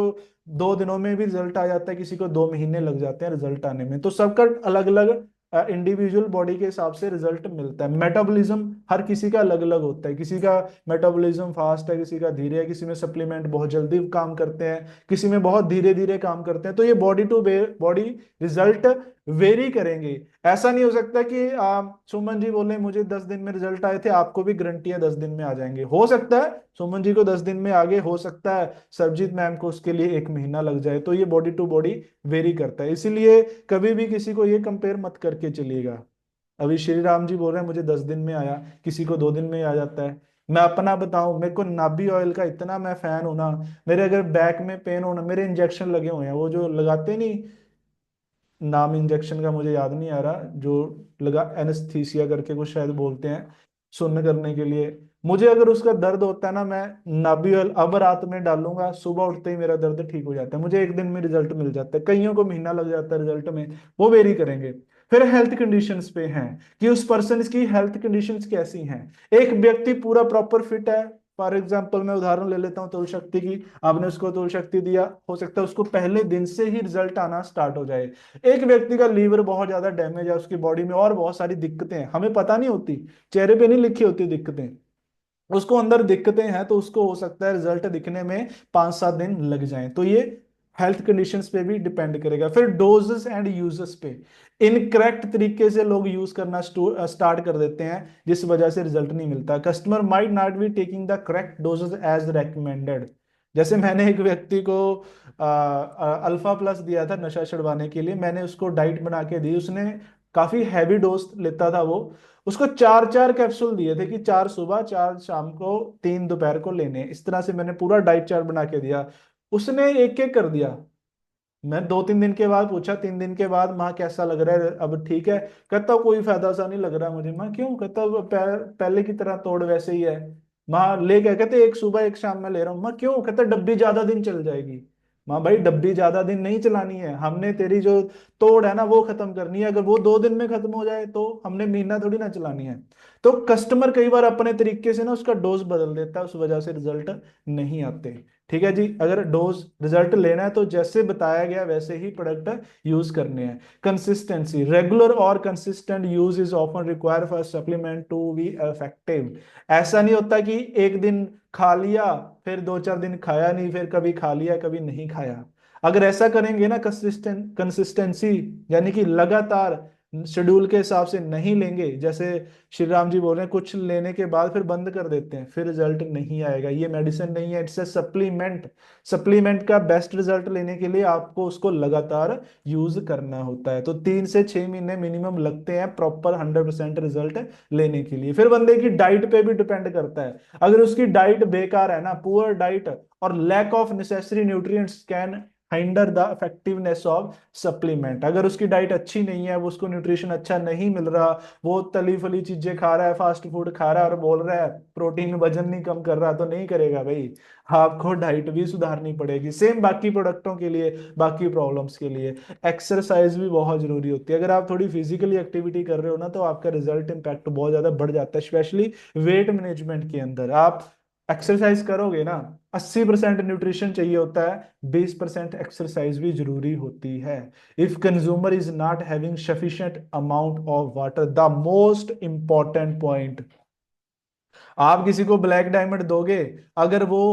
2 दिनों में भी रिजल्ट आ जाता है, किसी को 2 महीने लग जाते हैं रिजल्ट आने में। तो सबका अलग अलग इंडिविजुअल बॉडी के हिसाब से रिजल्ट मिलता है। मेटाबॉलिज्म हर किसी का अलग अलग होता है, किसी का मेटाबॉलिज्म फास्ट है, किसी का धीरे है, किसी में सप्लीमेंट बहुत जल्दी काम करते हैं, किसी में बहुत धीरे धीरे काम करते हैं। तो ये body to body result vary करेंगे। ऐसा नहीं हो सकता कि सुमन जी बोले मुझे 10 दिन में रिजल्ट आए थे, आपको भी गारंटी है 10 दिन में आ जाएंगे। हो सकता है सुमन जी को 10 दिन में आगे, हो सकता है सरजीत मैम को उसके लिए 1 महीना लग जाए। तो ये बॉडी टू बॉडी वेरी करता है, इसीलिए कभी भी किसी को ये कंपेयर मत करके चलिएगा। अभी श्री राम जी बोल रहे हैं मुझे 10 दिन में आया, किसी को 2 दिन में आ जाता है। मैं अपना बताऊं, मेरे को नाभि ऑयल का इतना मैं फैन हूं ना, मेरे अगर बैक में पेन होना, मेरे इंजेक्शन लगे हुए हैं, वो जो लगाते नहीं, नाम इंजेक्शन का मुझे याद नहीं आ रहा, जो लगा एनेस्थीसिया करके कुछ शायद बोलते हैं, सुन्न करने के लिए। मुझे अगर उसका दर्द होता है ना, मैं नाभि ऑयल अब रात में डालूंगा, सुबह उठते ही मेरा दर्द ठीक हो जाता है। मुझे 1 दिन में रिजल्ट मिल जाता है, कईयों को महीना लग जाता है रिजल्ट में। वो वेरी करेंगे। फिर हेल्थ कंडीशंस पे हैं कि उस पर्सन की हेल्थ कंडीशंस कैसी हैं। एक व्यक्ति पूरा प्रॉपर फिट है, फॉर एग्जाम्पल मैं उदाहरण ले लेता हूँ तुल शक्ति की। आपने उसको तुल शक्ति दिया, हो सकता है उसको पहले दिन से ही रिजल्ट आना स्टार्ट हो जाए। एक व्यक्ति का लीवर बहुत ज्यादा डैमेज है, उसकी बॉडी में और बहुत सारी दिक्कतें हैं, हमें पता नहीं होती, चेहरे पे नहीं लिखी होती दिक्कतें, उसको अंदर दिक्कतें हैं, तो उसको हो सकता है रिजल्ट दिखने में 5-7 दिन लग जाएं। तो ये हेल्थ कंडीशंस पे भी डिपेंड करेगा। फिर डोजेस एंड यूजेस पे, इनकरेक्ट तरीके से लोग यूज करना स्टार्ट कर देते हैं, जिस वजह से रिजल्ट नहीं मिलता। Customer might not be taking the correct doses as recommended. जैसे मैंने एक व्यक्ति को अल्फा प्लस दिया था नशा छुड़वाने के लिए, मैंने उसको डाइट बना के दी, उसने काफी हैवी डोज लेता था वो, उसको 4-4 कैप्सूल दिए थे कि 4 सुबह, 4 शाम को, 3 दोपहर को लेने, इस तरह से मैंने पूरा डाइट चार्ट बना के दिया। उसने एक एक कर दिया। मैं 2-3 दिन के बाद पूछा, 3 दिन के बाद, माँ कैसा लग रहा है अब, ठीक है? कहता कोई फायदा सा नहीं लग रहा मुझे। माँ क्यों? कहता पहले की तरह तोड़ वैसे ही है। माँ ले क्या? कहते एक सुबह एक शाम में ले रहा हूँ। माँ क्यों? कहता डब्बी ज्यादा दिन चल जाएगी। माँ भाई डब्बी ज्यादा दिन नहीं चलानी है, हमने तेरी जो तोड़ है ना वो खत्म करनी है। अगर वो 2 दिन में खत्म हो जाए तो हमने महीना थोड़ी ना चलानी है। तो कस्टमर कई बार अपने तरीके से ना उसका डोज बदल देता है, उस वजह से रिजल्ट नहीं आते। ठीक है जी, अगर डोज रिजल्ट लेना है तो जैसे बताया गया वैसे ही प्रोडक्ट यूज करने हैं। कंसिस्टेंसी, रेगुलर और consistent use is often require for supplement to be effective. ऐसा नहीं होता कि एक दिन खा लिया, फिर 2-4 दिन खाया नहीं, फिर कभी खा लिया कभी नहीं खाया। अगर ऐसा करेंगे ना, कंसिस्टेंसी यानी कि लगातार शेड्यूल के हिसाब से नहीं लेंगे, जैसे श्री राम जी बोल रहे हैं, कुछ लेने के बाद फिर बंद कर देते हैं, फिर रिजल्ट नहीं आएगा। ये मेडिसिन नहीं है, इट्स ए सप्लीमेंट। सप्लीमेंट का बेस्ट रिजल्ट लेने के लिए आपको उसको लगातार यूज करना होता है। तो 3 से 6 महीने मिनिमम लगते हैं प्रॉपर 100% रिजल्ट लेने के लिए। फिर बंदे की डाइट पे भी डिपेंड करता है। अगर उसकी डाइट बेकार है ना, पुअर डाइट और lack of necessary nutrients can hinder the effectiveness of supplement. अगर उसकी डाइट अच्छी नहीं है, वो उसको न्यूट्रिशन अच्छा नहीं मिल रहा, वो तली फली चीजें खा रहा है, फास्ट फूड खा रहा है और बोल रहा है प्रोटीन वजन नहीं कम कर रहा, तो नहीं करेगा भाई। आपको डाइट भी सुधारनी पड़ेगी। सेम बाकी प्रोडक्टों के लिए, बाकी प्रॉब्लम्स के लिए एक्सरसाइज भी बहुत जरूरी होती है। अगर आप थोड़ी फिजिकली एक्टिविटी कर रहे हो ना, तो आपका रिजल्ट इम्पैक्ट बहुत ज्यादा बढ़ जाता है, स्पेशली वेट मैनेजमेंट के अंदर। आप एक्सरसाइज करोगे ना, 80% न्यूट्रिशन चाहिए होता है, 20% एक्सरसाइज भी जरूरी होती है। If consumer is not having sufficient amount of water, the most important point, आप किसी को ब्लैक डायमंड दोगे, अगर वो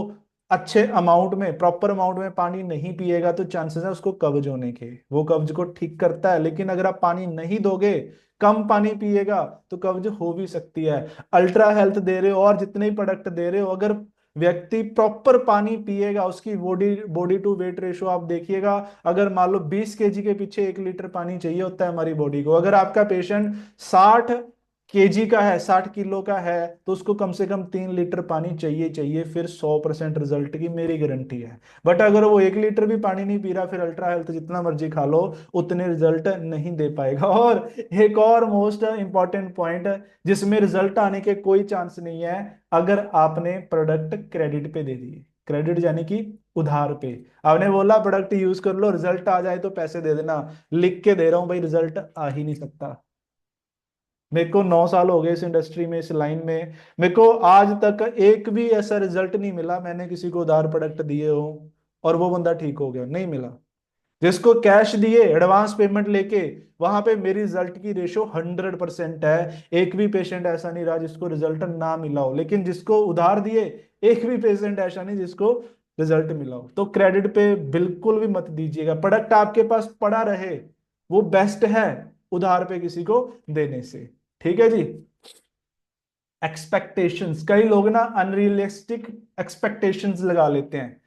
अच्छे अमाउंट में, प्रॉपर अमाउंट में पानी नहीं पिएगा, तो चांसेस है उसको कब्ज होने के। वो कब्ज को ठीक करता है, लेकिन अगर आप पानी नहीं दोगे, कम पानी पिएगा, तो कब्ज हो भी सकती है। अल्ट्रा हेल्थ दे रहे हो और जितने ही प्रोडक्ट दे रहे हो, अगर व्यक्ति प्रॉपर पानी पिएगा, उसकी body body to weight ratio आप देखिएगा। अगर मान लो 20 kg के पीछे 1 लीटर पानी चाहिए होता है हमारी बॉडी को, अगर आपका पेशेंट 60 kg का है, 60 किलो का है, तो उसको कम से कम 3 लीटर पानी चाहिए चाहिए, फिर 100% रिजल्ट की मेरी गारंटी है। बट अगर वो 1 लीटर भी पानी नहीं पी रहा, फिर अल्ट्रा हेल्थ जितना मर्जी खा लो, उतने रिजल्ट नहीं दे पाएगा। और एक और मोस्ट इंपॉर्टेंट पॉइंट, जिसमें रिजल्ट आने के कोई चांस नहीं है, अगर आपने प्रोडक्ट क्रेडिट पे दे दिए। क्रेडिट यानी कि उधार पे। आपने बोला प्रोडक्ट यूज कर लो, रिजल्ट आ जाए तो पैसे दे देना, लिख के दे रहा हूं भाई, रिजल्ट आ ही नहीं सकता। मेरे को 9 साल हो गए इस इंडस्ट्री में, इस लाइन में, मेरे को आज तक एक भी ऐसा रिजल्ट नहीं मिला मैंने किसी को उधार प्रोडक्ट दिए हो और वो बंदा ठीक हो गया, नहीं मिला। जिसको कैश दिए, एडवांस पेमेंट लेके, वहां पे मेरी रिजल्ट की रेशो 100% है। एक भी पेशेंट ऐसा नहीं रहा जिसको रिजल्ट ना मिला हो। लेकिन जिसको उधार दिए, एक भी पेशेंट ऐसा नहीं जिसको रिजल्ट मिला हो। तो क्रेडिट पे बिल्कुल भी मत दीजिएगा। प्रोडक्ट आपके पास पड़ा रहे, वो बेस्ट है उधार पे किसी को देने से। ठीक है जी। एक्सपेक्टेशंस, कई लोग ना अनरियलिस्टिक एक्सपेक्टेशंस लगा लेते हैं।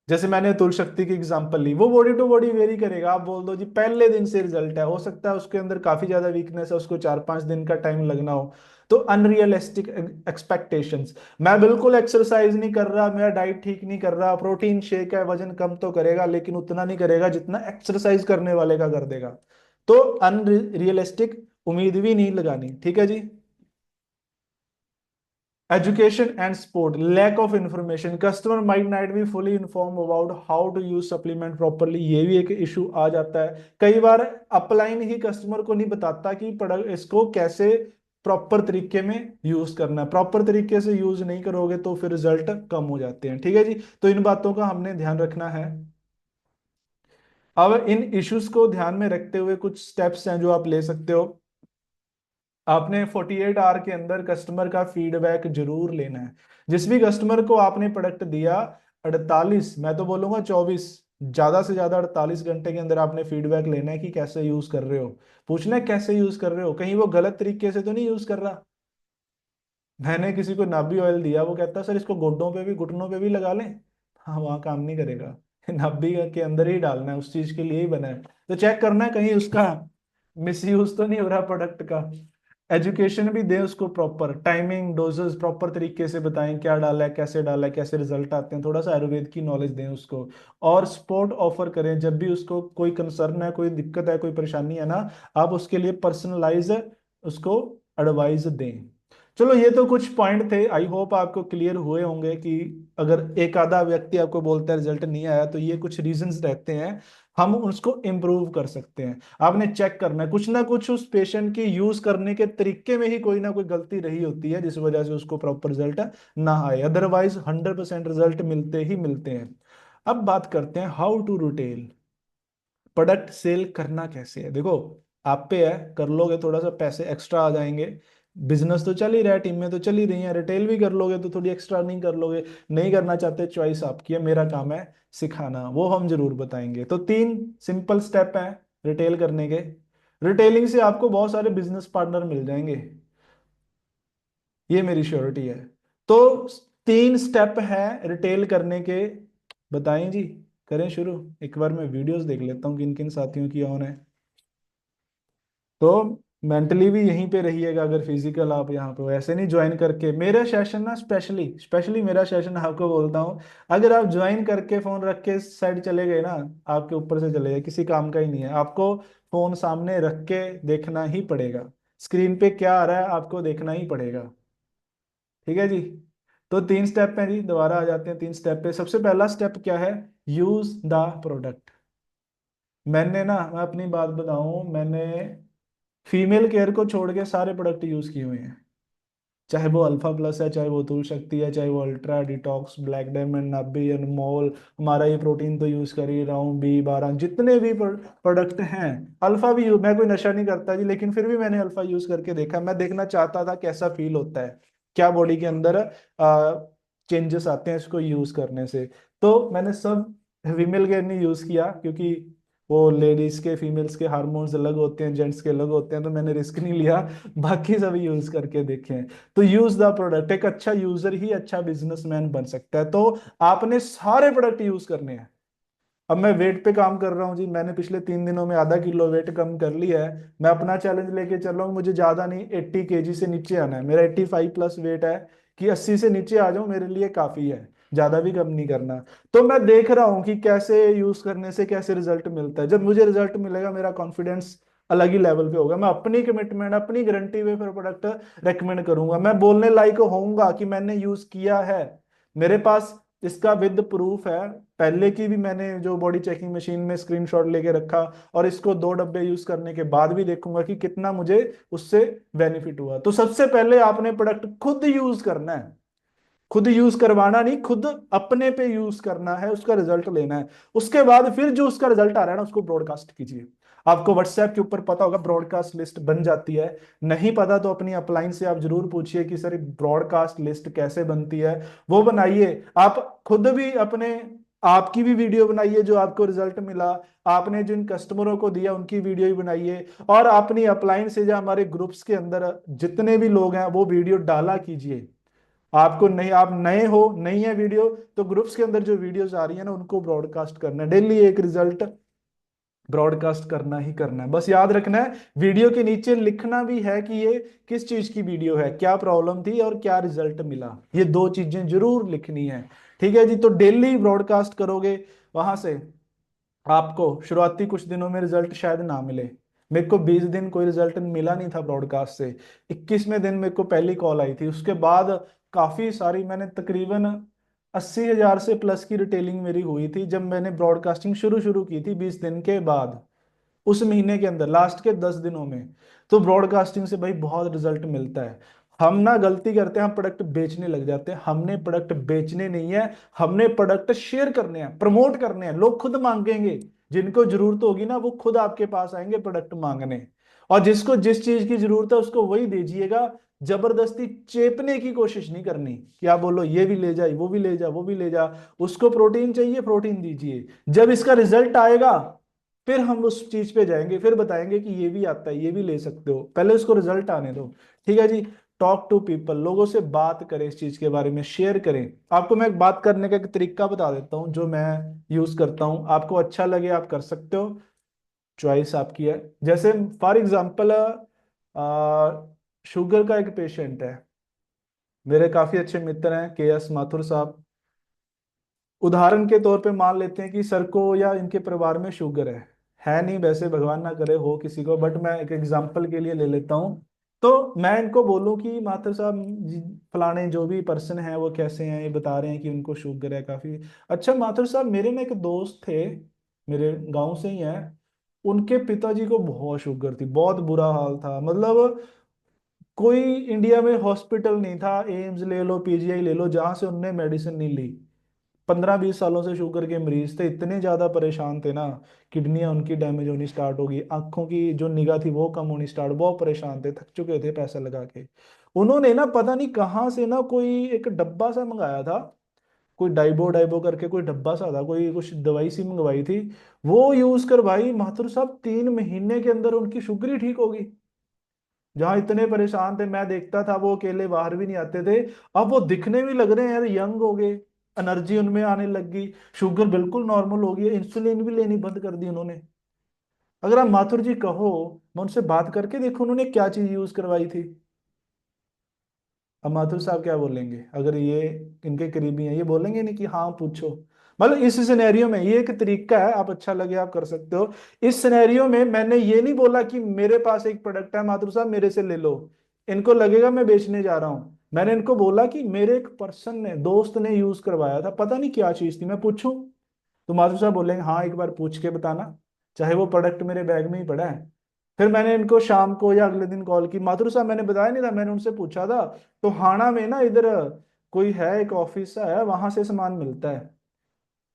जैसे मैंने तुल शक्ति की एग्जांपल ली, वो बॉडी टू बॉडी वेरी करेगा। आप बोल दो जी पहले दिन से रिजल्ट है, हो सकता है उसके अंदर काफी ज्यादा वीकनेस है, उसको 4-5 दिन का टाइम लगना हो। तो अनरियलिस्टिक एक्सपेक्टेशंस, मैं बिल्कुल एक्सरसाइज नहीं कर रहा, मेरा डाइट ठीक नहीं कर रहा, प्रोटीन शेक है, वजन कम तो करेगा लेकिन उतना नहीं करेगा जितना एक्सरसाइज करने वाले का कर देगा। तो अनरियलिस्टिक उम्मीद भी नहीं लगानी। ठीक है जी। Education and sport, lack of information, customer might not be fully informed about how to use supplement properly, ये भी एक इशू आ जाता है। कई बार अपलाइन ही कस्टमर को नहीं बताता कि प्रोडक्ट इसको कैसे प्रॉपर तरीके में यूज करना है। प्रॉपर तरीके से यूज नहीं करोगे तो फिर रिजल्ट कम हो जाते हैं। ठीक है जी। तो इन बातों का हमने ध्यान रखना है। अब इन इश्यूज को ध्यान में रखते हुए कुछ स्टेप्स हैं जो आप ले सकते हो। आपने 48 आवर के अंदर कस्टमर का फीडबैक जरूर लेना है। जिस भी कस्टमर को आपने प्रोडक्ट दिया, 48, मैं तो बोलूंगा 24, ज्यादा से ज्यादा 48 घंटे के अंदर आपने फीडबैक लेना है कि कैसे यूज कर रहे हो। पूछना है कैसे यूज कर रहे हो, कहीं वो गलत तरीके से तो नहीं यूज कर रहा। मैंने किसी को नाभि ऑयल दिया, वो कहता सर इसको गोड्डों पे भी, घुटनों पे भी लगा लें। हाँ, वहां काम नहीं करेगा। नाभि के अंदर ही डालना है, उस चीज के लिए ही बना है। तो चेक करना है कहीं उसका मिस यूज तो नहीं हो रहा प्रोडक्ट का। एजुकेशन भी दें उसको, प्रॉपर टाइमिंग डोजेस प्रॉपर तरीके से बताएं, क्या डाला है, कैसे डाला है, कैसे रिजल्ट आते हैं, थोड़ा सा आयुर्वेद की नॉलेज दें उसको। और सपोर्ट ऑफर करें, जब भी उसको कोई कंसर्न है, कोई दिक्कत है, कोई परेशानी है ना, आप उसके लिए पर्सनलाइज उसको एडवाइस दें। चलो, ये तो कुछ पॉइंट थे, आई होप आपको क्लियर हुए होंगे कि अगर एक आधा व्यक्ति आपको बोलता है रिजल्ट नहीं आया, तो ये कुछ रीजंस रहते हैं, हम उसको इम्प्रूव कर सकते हैं। आपने चेक करना है कुछ ना कुछ उस पेशेंट की यूज करने के तरीके में ही कोई ना कोई गलती रही होती है, जिस वजह से उसको प्रॉपर रिजल्ट ना आए। अदरवाइज 100% रिजल्ट मिलते ही मिलते हैं। अब बात करते हैं how to retail, product sale करना कैसे है। देखो, आप पे है, कर लोगे थोड़ा सा पैसे एक्स्ट्रा आ जाएंगे। बिजनेस तो चल ही रहा है, टीम में तो चल ही रही है, रिटेल भी कर लोगे तो थोड़ी एक्स्ट्रा अर्निंग कर लोगे। नहीं करना चाहते, चॉइस आपकी है, मेरा काम है सिखाना, वो हम जरूर बताएंगे। तो 3 सिंपल स्टेप हैं रिटेल करने के। रिटेलिंग से आपको बहुत सारे बिजनेस पार्टनर मिल जाएंगे, ये मेरी श्योरिटी है। तो 3 स्टेप है रिटेल करने के, बताएं जी, करें शुरू। एक बार मैं वीडियोस देख लेता हूँ किन किन साथियों की ऑन है। तो मेंटली भी यहीं पे रहिएगा, अगर फिजिकल आप यहाँ पे हो, ऐसे नहीं ज्वाइन करके मेरा सेशन ना, स्पेशली स्पेशली मेरा सेशन आपको बोलता हूँ, अगर आप ज्वाइन करके फोन रख के साइड चले गए ना, आपके ऊपर से चले गए, किसी काम का ही नहीं है। आपको फोन सामने रख के देखना ही पड़ेगा, स्क्रीन पे क्या आ रहा है आपको देखना ही पड़ेगा। ठीक है जी। तो 3 स्टेप हैं जी, दोबारा आ जाते हैं 3 स्टेप पे। सबसे पहला स्टेप क्या है? Use the product. मैंने ना, मैं अपनी बात बताऊं, मैंने फीमेल केयर को छोड़ के सारे प्रोडक्ट यूज किए हुए हैं। चाहे वो अल्फा प्लस है, चाहे वो तूल शक्ति है, चाहे वो अल्ट्रा डिटॉक्स, ब्लैक डायमंड, नाबी, अनमोल, हमारा ये प्रोटीन तो यूज कर ही रहा हूँ, B12, जितने भी प्रोडक्ट हैं। अल्फा भी मैं कोई नशा नहीं करता जी, लेकिन फिर भी मैंने अल्फा यूज करके देखा, मैं देखना चाहता था कैसा फील होता है, क्या बॉडी के अंदर चेंजेस आते हैं इसको यूज करने से। तो मैंने सब फीमेल केयर नहीं यूज किया, क्योंकि वो लेडीज के फीमेल्स के हार्मोन्स अलग होते हैं, जेंट्स के अलग होते हैं, तो मैंने रिस्क नहीं लिया, बाकी सब यूज करके देखे हैं। तो यूज द प्रोडक्ट, एक अच्छा यूजर ही अच्छा बिजनेसमैन बन सकता है। तो आपने सारे प्रोडक्ट यूज करने हैं। अब मैं वेट पे काम कर रहा हूँ जी, मैंने पिछले 3 दिनों में आधा किलो वेट कम कर लिया है। मैं अपना चैलेंज लेके चल रहा हूँ, मुझे ज्यादा नहीं 80 kg से नीचे आना है। मेरा 85+ वेट है, कि 80 से नीचे आ जाऊं मेरे लिए काफी है, ज्यादा भी कम नहीं करना। तो मैं देख रहा हूँ कि कैसे यूज करने से कैसे रिजल्ट मिलता है। जब मुझे रिजल्ट मिलेगा, मेरा कॉन्फिडेंस अलग ही लेवल पे होगा, मैं अपनी कमिटमेंट, अपनी गारंटी पे फिर प्रोडक्ट रेकमेंड करूंगा, मैं बोलने लायक होऊंगा कि मैंने यूज किया है, मेरे पास इसका विद प्रूफ है। पहले की भी मैंने जो बॉडी चेकिंग मशीन में स्क्रीनशॉट लेके रखा, और इसको 2 डब्बे यूज करने के बाद भी देखूंगा कि कितना मुझे उससे बेनिफिट हुआ। तो सबसे पहले आपने प्रोडक्ट खुद यूज करना है, खुद यूज करवाना नहीं, खुद अपने पे यूज करना है, उसका रिजल्ट लेना है। उसके बाद फिर जो उसका रिजल्ट आ रहा है ना, उसको ब्रॉडकास्ट कीजिए। आपको व्हाट्सएप के ऊपर पता होगा ब्रॉडकास्ट लिस्ट बन जाती है, नहीं पता तो अपनी अपलाइन से आप जरूर पूछिए कि सर ब्रॉडकास्ट लिस्ट कैसे बनती है, वो बनाइए। आप खुद भी अपने, आपकी भी वीडियो बनाइए जो आपको रिजल्ट मिला, आपने जिन कस्टमरों को दिया उनकी वीडियो ही बनाइए, और अपनी अपलाइन से जो हमारे ग्रुप्स के अंदर जितने भी लोग हैं वो वीडियो डाला कीजिए। आपको नहीं, आप नए हो, नहीं है वीडियो, तो ग्रुप्स के अंदर जो वीडियोस आ रही है ना उनको ब्रॉडकास्ट करना है, डेली एक रिजल्ट ब्रॉडकास्ट करना ही करना है। बस याद रखना है, वीडियो के नीचे लिखना भी है कि ये किस चीज की वीडियो है, क्या प्रॉब्लम थी और क्या रिजल्ट मिला, ये 2 चीजें जरूर लिखनी है। ठीक है जी। तो डेली ब्रॉडकास्ट करोगे, वहां से आपको शुरुआती कुछ दिनों में रिजल्ट शायद ना मिले। मेरे को 20 दिन कोई रिजल्ट मिला नहीं था ब्रॉडकास्ट से, 21वें दिन मेरे को पहली कॉल आई थी, उसके बाद काफी सारी, मैंने तकरीबन 80,000 से प्लस की रिटेलिंग मेरी हुई थी जब मैंने ब्रॉडकास्टिंग शुरू शुरू की थी 20 दिन के बाद, उस महीने के अंदर लास्ट के 10 दिनों में। तो ब्रॉडकास्टिंग से भाई बहुत रिजल्ट मिलता है। हम ना गलती करते हैं, हम प्रोडक्ट बेचने लग जाते हैं, हमने प्रोडक्ट बेचने नहीं है, हमने प्रोडक्ट शेयर करने हैं, प्रमोट करने हैं। लोग खुद मांगेंगे, जिनको जरूरत होगी ना वो खुद आपके पास आएंगे प्रोडक्ट मांगने, और जिसको जिस चीज की जरूरत है उसको वही दीजिएगा। जबरदस्ती चेपने की कोशिश नहीं करनी कि आप बोलो ये भी ले जाए, वो भी ले जा, वो भी ले जा। उसको प्रोटीन चाहिए, प्रोटीन दीजिए। जब इसका रिजल्ट आएगा फिर हम उस चीज पे जाएंगे, फिर बताएंगे कि ये भी आता है, ये भी ले सकते हो, पहले उसको रिजल्ट आने दो। ठीक है जी। टॉक टू पीपल, लोगों से बात करें, इस चीज के बारे में शेयर करें। आपको मैं एक बात करने का एक तरीका बता देता हूँ जो मैं यूज करता हूँ, आपको अच्छा लगे आप कर सकते हो, चॉइस आपकी है। जैसे फॉर एग्जाम्पल शुगर का एक पेशेंट है, मेरे काफी अच्छे मित्र हैं KS माथुर साहब। उदाहरण के तौर पे मान लेते हैं कि सर को या इनके परिवार में शुगर है नहीं, वैसे भगवान ना करे हो किसी को, बट मैं एक एग्जांपल के लिए ले लेता हूँ। तो मैं इनको बोलूँ कि माथुर साहब फलाने जो भी पर्सन है वो कैसे हैं, ये बता रहे हैं कि उनको शुगर है काफी। अच्छा माथुर साहब, मेरे ना एक दोस्त थे, मेरे गांव से ही हैं, उनके पिताजी को बहुत शुगर थी, बहुत बुरा हाल था, मतलब कोई इंडिया में हॉस्पिटल नहीं था, एम्स ले लो, PGI ले लो, जहां से उनने मेडिसिन नहीं ली। 15-20 सालों से शुगर के मरीज थे, इतने ज्यादा परेशान थे ना, किडनियां उनकी डैमेज होनी स्टार्ट हो गई, आंखों की जो निगाह थी वो कम होनी स्टार्ट, बहुत परेशान थे, थक चुके थे पैसा लगा के। उन्होंने ना पता नहीं कहाँ से ना कोई एक डब्बा सा मंगाया था, कोई डाइबो डाइबो करके कोई डब्बा सा था, कोई कुछ दवाई सी मंगवाई थी, वो यूज कर भाई माथुर साहब 3 महीने के अंदर उनकी शुगर ही ठीक होगी। जहां इतने परेशान थे, मैं देखता था वो अकेले बाहर भी नहीं आते थे, अब वो दिखने भी लग रहे हैं यार, यंग हो गए, एनर्जी उनमें आने लग गई, शुगर बिल्कुल नॉर्मल हो गई है, इंसुलिन भी लेनी बंद कर दी उन्होंने। अगर आप माथुर जी कहो, मैं उनसे बात करके देखो उन्होंने क्या चीज यूज करवाई थी। अब माथुर साहब क्या बोलेंगे अगर ये इनके करीबी हैं, ये बोलेंगे नहीं कि हाँ पूछो। मतलब इस सिनेरियो में ये एक तरीका है, आप अच्छा लगे आप कर सकते हो। इस सिनेरियो में मैंने ये नहीं बोला कि मेरे पास एक प्रोडक्ट है माथुर साहब मेरे से ले लो, इनको लगेगा मैं बेचने जा रहा हूं। मैंने इनको बोला कि मेरे एक पर्सन ने, दोस्त ने यूज करवाया था, पता नहीं क्या चीज थी, मैं पूछूं? तो माधुर साहब बोलेंगे हाँ एक बार पूछ के बताना, चाहे वो प्रोडक्ट मेरे बैग में ही पड़ा है। फिर मैंने इनको शाम को या अगले दिन कॉल की, माधुर साहब मैंने बताया नहीं था, मैंने उनसे पूछा था, तो हाना में ना इधर कोई है एक ऑफिस सा है, वहां से सामान मिलता है,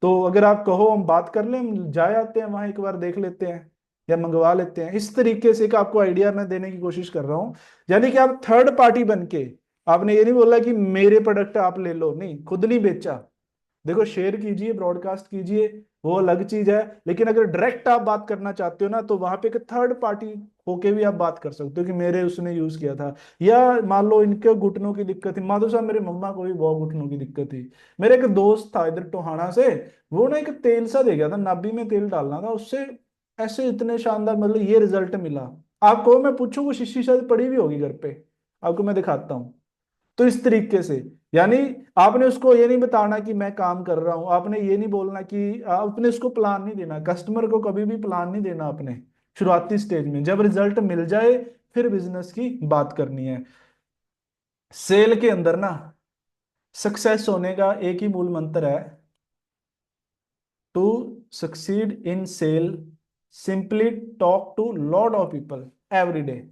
तो अगर आप कहो हम बात कर लें, हम जाए आते हैं वहां एक बार देख लेते हैं या मंगवा लेते हैं। इस तरीके से एक आपको आइडिया मैं देने की कोशिश कर रहा हूँ। यानी कि आप थर्ड पार्टी बन के, आपने ये नहीं बोला कि मेरे प्रोडक्ट आप ले लो, नहीं, खुद नहीं बेचा। देखो शेयर कीजिए, ब्रॉडकास्ट कीजिए, वो अलग चीज है, लेकिन अगर डायरेक्ट आप बात करना चाहते हो ना, तो वहां पे एक थर्ड पार्टी होके भी आप बात कर सकते हो कि मेरे उसने यूज किया था। या मान लो इनके घुटनों की दिक्कत थी, माधो साहब मेरे मम्मा को भी बहुत घुटनों की दिक्कत थी, मेरे एक दोस्त था इधर टोहाना से, वो ना एक तेल सा दे गया था, नाभि में तेल डालना था, उससे ऐसे इतने शानदार मतलब ये रिजल्ट मिला। आपको मैं पूछूं, वो शीशी शायद पड़ी भी होगी घर पे, आपको मैं दिखाता हूँ। तो इस तरीके से, यानी आपने उसको ये नहीं बताना कि मैं काम कर रहा हूं, आपने ये नहीं बोलना कि आपने उसको प्लान नहीं देना, कस्टमर को कभी भी प्लान नहीं देना आपने शुरुआती स्टेज में। जब रिजल्ट मिल जाए फिर बिजनेस की बात करनी है। सेल के अंदर ना सक्सेस होने का एक ही मूल मंत्र है, to succeed in sale simply talk to lot of people every day.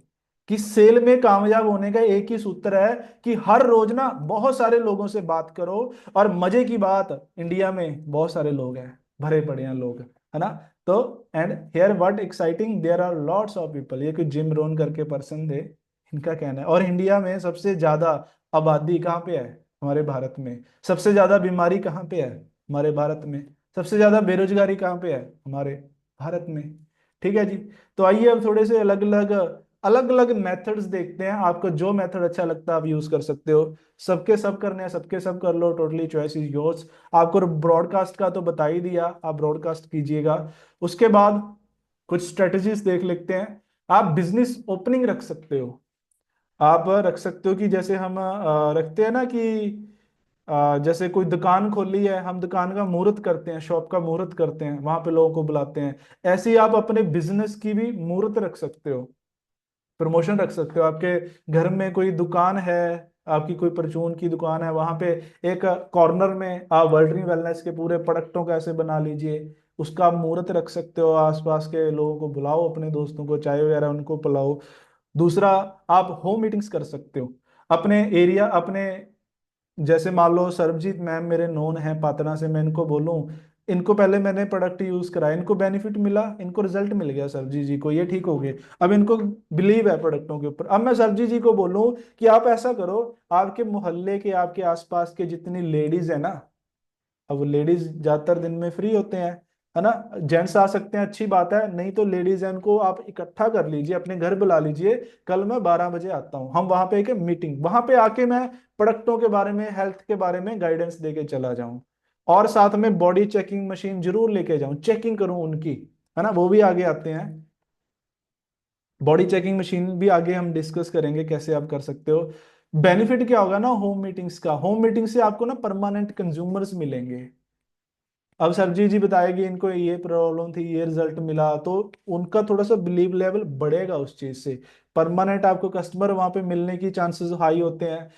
कि सेल में कामयाब होने का एक ही सूत्र है कि हर रोज ना बहुत सारे लोगों से बात करो। और मजे की बात, इंडिया में बहुत सारे लोग हैं, भरे पड़े हैं लोग, है ना? तो and here what exciting, there are lots of people, ये कोई जिम रोन करके पर्सन थे, इनका कहना है। और इंडिया में सबसे ज्यादा आबादी कहाँ पे है? हमारे भारत में। सबसे ज्यादा बीमारी कहाँ पे है? हमारे भारत में। सबसे ज्यादा बेरोजगारी कहाँ पे है? हमारे भारत में। ठीक है जी। तो आइए अब थोड़े से अलग अलग मेथड्स देखते हैं, आपको जो मेथड अच्छा लगता है आप यूज कर सकते हो। सबके सब करने हैं, सबके सब कर लो, टोटली चॉइस इज योर्स। आपको ब्रॉडकास्ट का तो बता ही दिया, आप ब्रॉडकास्ट कीजिएगा। उसके बाद कुछ स्ट्रेटजीज देख लेते हैं। आप बिजनेस ओपनिंग रख सकते हो। आप रख सकते हो कि जैसे हम रखते हैं ना कि जैसे कोई दुकान खोली है, हम दुकान का मुहूर्त करते हैं, शॉप का मुहूर्त करते हैं, वहां पे लोगों को बुलाते हैं। ऐसे ही आप अपने बिजनेस की भी मुहूर्त रख सकते हो, प्रमोशन रख सकते हो। आपके घर में कोई दुकान है, आपकी कोई परचून की दुकान है, वहां पे एक कॉर्नर में आप वर्ल्ड वेलनेस के पूरे प्रोडक्टों का ऐसे बना लीजिए, उसका आप मुहूर्त रख सकते हो। आसपास के लोगों को बुलाओ, अपने दोस्तों को चाय वगैरह उनको पिलाओ। दूसरा, आप होम मीटिंग्स कर सकते हो अपने एरिया, अपने जैसे मान लो सरबजीत मैम मेरे नोन है पातना से, मैं इनको बोलूं, इनको पहले मैंने प्रोडक्ट यूज कराया, इनको बेनिफिट मिला, इनको रिजल्ट मिल गया, सरजी जी को ये ठीक हो गए, अब इनको बिलीव है प्रोडक्टों के ऊपर। अब मैं सरजी जी को बोलूं कि आप ऐसा करो, आपके मोहल्ले के आपके आसपास के जितनी लेडीज है ना, अब लेडीज ज्यादातर दिन में फ्री होते हैं, है ना? जेंट्स आ सकते हैं, अच्छी बात है, नहीं तो लेडीज है उनको आप इकट्ठा कर लीजिए, अपने घर बुला लीजिए, कल मैं 12 बजे आता हूँ, हम वहां पे एक मीटिंग, वहां पे आके मैं प्रोडक्टों के बारे में, हेल्थ के बारे में गाइडेंस देके चला जाऊं। और साथ में बॉडी चेकिंग मशीन जरूर लेके जाऊं, चेकिंग करूं उनकी, है ना? वो भी आगे आते हैं, बॉडी चेकिंग मशीन भी आगे हम डिस्कस करेंगे कैसे आप कर सकते हो। बेनिफिट क्या होगा ना होम मीटिंग्स का, होम मीटिंग से आपको ना परमानेंट कंज्यूमर्स मिलेंगे। अब सरजी जी बताएगी इनको ये प्रॉब्लम थी, ये रिजल्ट मिला, तो उनका थोड़ा सा बिलीव लेवल बढ़ेगा उस चीज से, परमानेंट आपको कस्टमर वहां पे मिलने की चांसेस हाई होते हैं।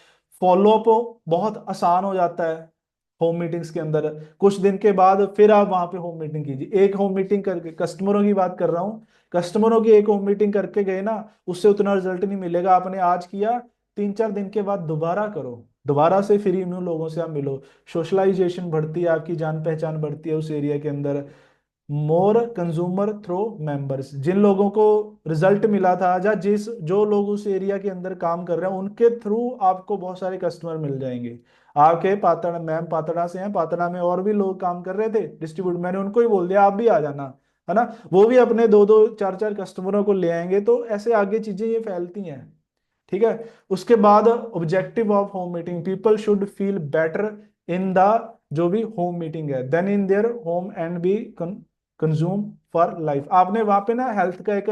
फॉलोअप बहुत आसान हो जाता है होम मीटिंग्स के अंदर। कुछ दिन के बाद फिर आप वहां पे होम मीटिंग कीजिए, एक होम मीटिंग करके, कस्टमरों की बात कर रहा हूँ, कस्टमरों की एक होम मीटिंग करके गए ना, उससे उतना रिजल्ट नहीं मिलेगा। आपने आज किया, 3-4 दिन के बाद दोबारा करो, दोबारा से फिर उन लोगों से आप मिलो, सोशलाइजेशन बढ़ती है, आपकी जान पहचान बढ़ती है उस एरिया के अंदर। मोर कंज्यूमर थ्रू मेंबर्स, जिन लोगों को रिजल्ट मिला था, या जिस जो लोग उस एरिया के अंदर काम कर रहे हैं, उनके थ्रू आपको बहुत सारे कस्टमर मिल जाएंगे। आपके पातड़ा, मैम पातड़ा से हैं, पातड़ा में और भी लोग काम कर रहे थे डिस्ट्रीब्यूट, मैंने उनको ही बोल दिया आप भी आ जाना, है ना। वो भी अपने दो दो चार चार कस्टमरों को ले आएंगे, तो ऐसे आगे चीजें ये फैलती हैं। ठीक है। उसके बाद objective of home meeting, people should feel better in the, जो भी होम मीटिंग है, then in their home and be consume for life. आपने वहां पे ना हेल्थ का एक